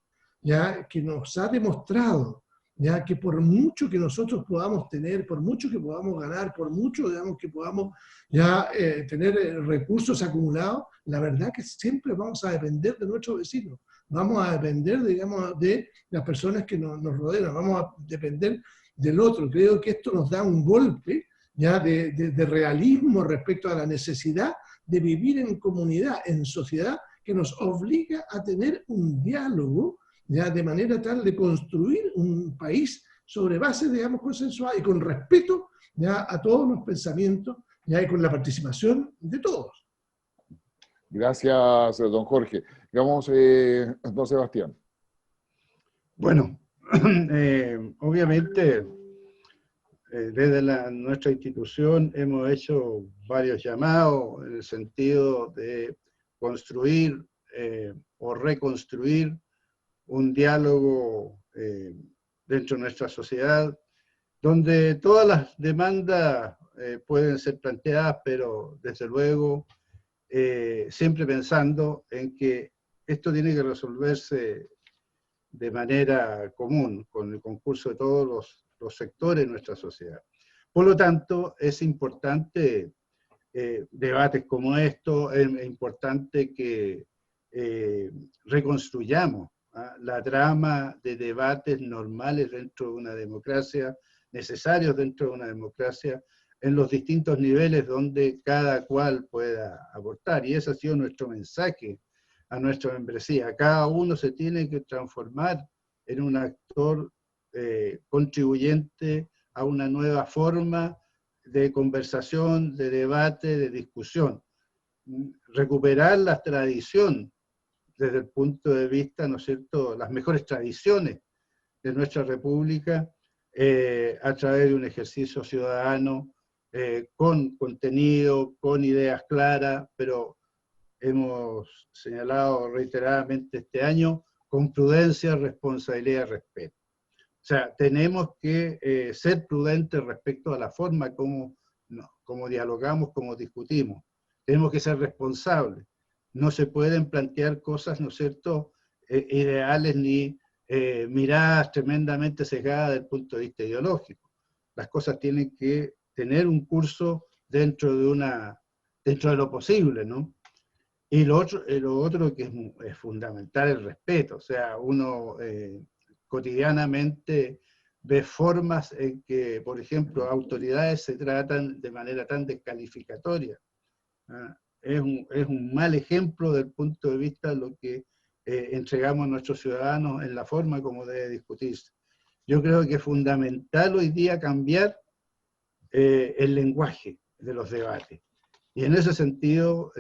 ya, que nos ha demostrado, ya, que por mucho que nosotros podamos tener, por mucho que podamos ganar, por mucho, digamos, que podamos ya tener recursos acumulados, la verdad que siempre vamos a depender de nuestros vecinos, vamos a depender, digamos, de las personas que nos rodean, vamos a depender del otro. Creo que esto nos da un golpe ya de realismo respecto a la necesidad de vivir en comunidad, en sociedad, que nos obliga a tener un diálogo, ya, de manera tal de construir un país sobre bases, digamos, consensuadas y con respeto, ya, a todos los pensamientos, ya, y con la participación de todos. Gracias, don Jorge. Digamos, don Sebastián. Bueno, obviamente, desde nuestra institución hemos hecho varios llamados en el sentido de construir o reconstruir un diálogo dentro de nuestra sociedad, donde todas las demandas pueden ser planteadas, pero desde luego siempre pensando en que esto tiene que resolverse de manera común, con el concurso de todos los sectores de nuestra sociedad. Por lo tanto, es importante debates como estos, es importante que reconstruyamos la trama de debates normales dentro de una democracia, necesarios dentro de una democracia, en los distintos niveles donde cada cual pueda aportar. Y ese ha sido nuestro mensaje a nuestra membresía. Cada uno se tiene que transformar en un actor contribuyente a una nueva forma de conversación, de debate, de discusión. Recuperar la tradición desde el punto de vista, ¿no es cierto?, las mejores tradiciones de nuestra república a través de un ejercicio ciudadano con contenido, con ideas claras, pero hemos señalado reiteradamente este año, con prudencia, responsabilidad y respeto. O sea, tenemos que ser prudentes respecto a la forma como dialogamos, como discutimos. Tenemos que ser responsables. No se pueden plantear cosas, ¿no es cierto?, ideales ni miradas tremendamente sesgadas desde el punto de vista ideológico. Las cosas tienen que tener un curso dentro de lo posible, ¿no? Y lo otro que es fundamental, el respeto. O sea, uno cotidianamente ve formas en que, por ejemplo, autoridades se tratan de manera tan descalificatoria. Es un mal ejemplo desde el punto de vista de lo que entregamos a nuestros ciudadanos en la forma como debe discutirse. Yo creo que es fundamental hoy día cambiar el lenguaje de los debates. Y en ese sentido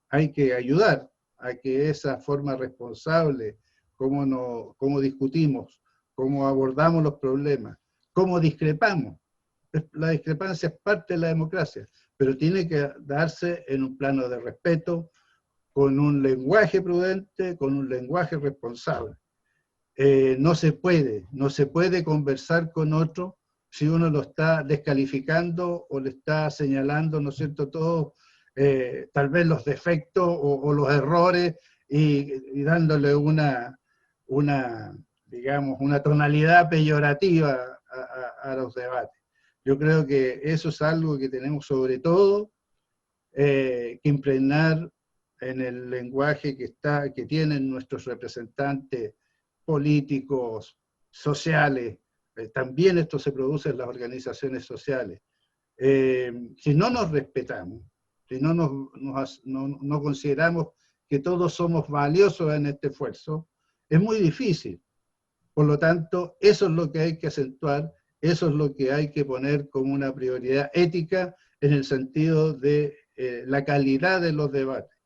hay que ayudar a que esa forma responsable, cómo discutimos, cómo abordamos los problemas, cómo discrepamos. La discrepancia es parte de la democracia, pero tiene que darse en un plano de respeto, con un lenguaje prudente, con un lenguaje responsable. No se puede conversar con otro si uno lo está descalificando o le está señalando, ¿no es cierto?, todo, tal vez los defectos o los errores y dándole digamos, una tonalidad peyorativa a los debates. Yo creo que eso es algo que tenemos sobre todo que impregnar en el lenguaje que tienen nuestros representantes políticos, sociales. También esto se produce en las organizaciones sociales. Si no nos respetamos, si no consideramos que todos somos valiosos en este esfuerzo, es muy difícil. Por lo tanto, eso es lo que hay que acentuar, eso es lo que hay que poner como una prioridad ética en el sentido de la calidad de los debates.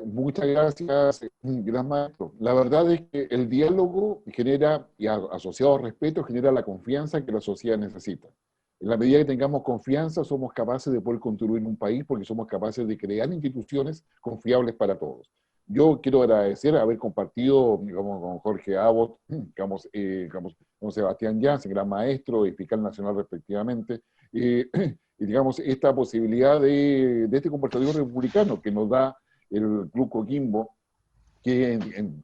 Muchas gracias, gran maestro. La verdad es que el diálogo genera, y asociado al respeto, genera la confianza que la sociedad necesita. En la medida que tengamos confianza, somos capaces de poder construir un país porque somos capaces de crear instituciones confiables para todos. Yo quiero agradecer haber compartido, digamos, con Jorge Abbott, con Sebastián Jans, gran maestro y fiscal nacional respectivamente, y digamos, esta posibilidad de este conversatorio republicano que nos da el Club Coquimbo, que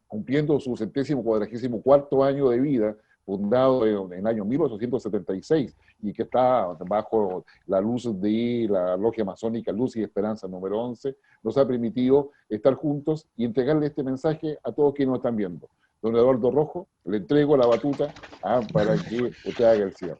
cumpliendo su 144º año de vida, fundado en el año 1876, y que está bajo la luz de la logia masónica Luz y Esperanza número 11, nos ha permitido estar juntos y entregarle este mensaje a todos quienes nos están viendo. Don Eduardo Rojo, le entrego la batuta para que usted haga el cierre.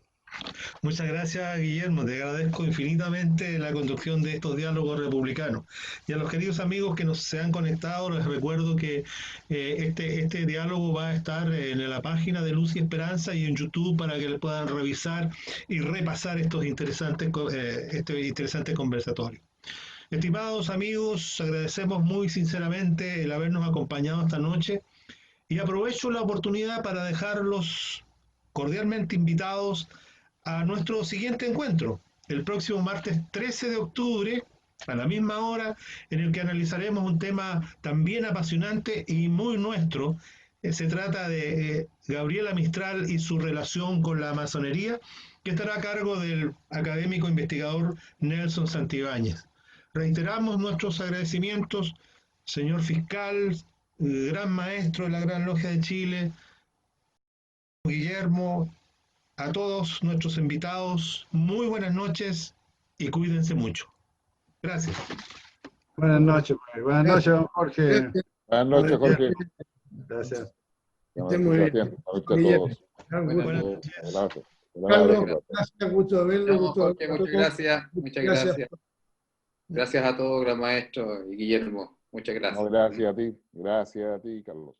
Muchas gracias, Guillermo. Te agradezco infinitamente la conducción de estos diálogos republicanos. Y a los queridos amigos que nos se han conectado, les recuerdo que este diálogo va a estar en la página de Luz y Esperanza y en YouTube para que le puedan revisar y repasar este interesante conversatorio. Estimados amigos, agradecemos muy sinceramente el habernos acompañado esta noche y aprovecho la oportunidad para dejarlos cordialmente invitados a nuestro siguiente encuentro, el próximo martes 13 de octubre, a la misma hora, en el que analizaremos un tema también apasionante y muy nuestro. Se trata de Gabriela Mistral y su relación con la masonería, que estará a cargo del académico investigador Nelson Santibáñez. Reiteramos nuestros agradecimientos, señor fiscal, gran maestro de la Gran Logia de Chile, Guillermo, a todos nuestros invitados, muy buenas noches y cuídense mucho. Gracias. Buenas noches, don Jorge. Buenas noches, Jorge. Gracias. Sebastián, a todos. Buenas noches. Carlos, gracias, gusto verlo. Jorge, muchas gracias. Muchas gracias. Gracias a todos, gran maestro y Guillermo. Muchas gracias. No, gracias a ti, Carlos.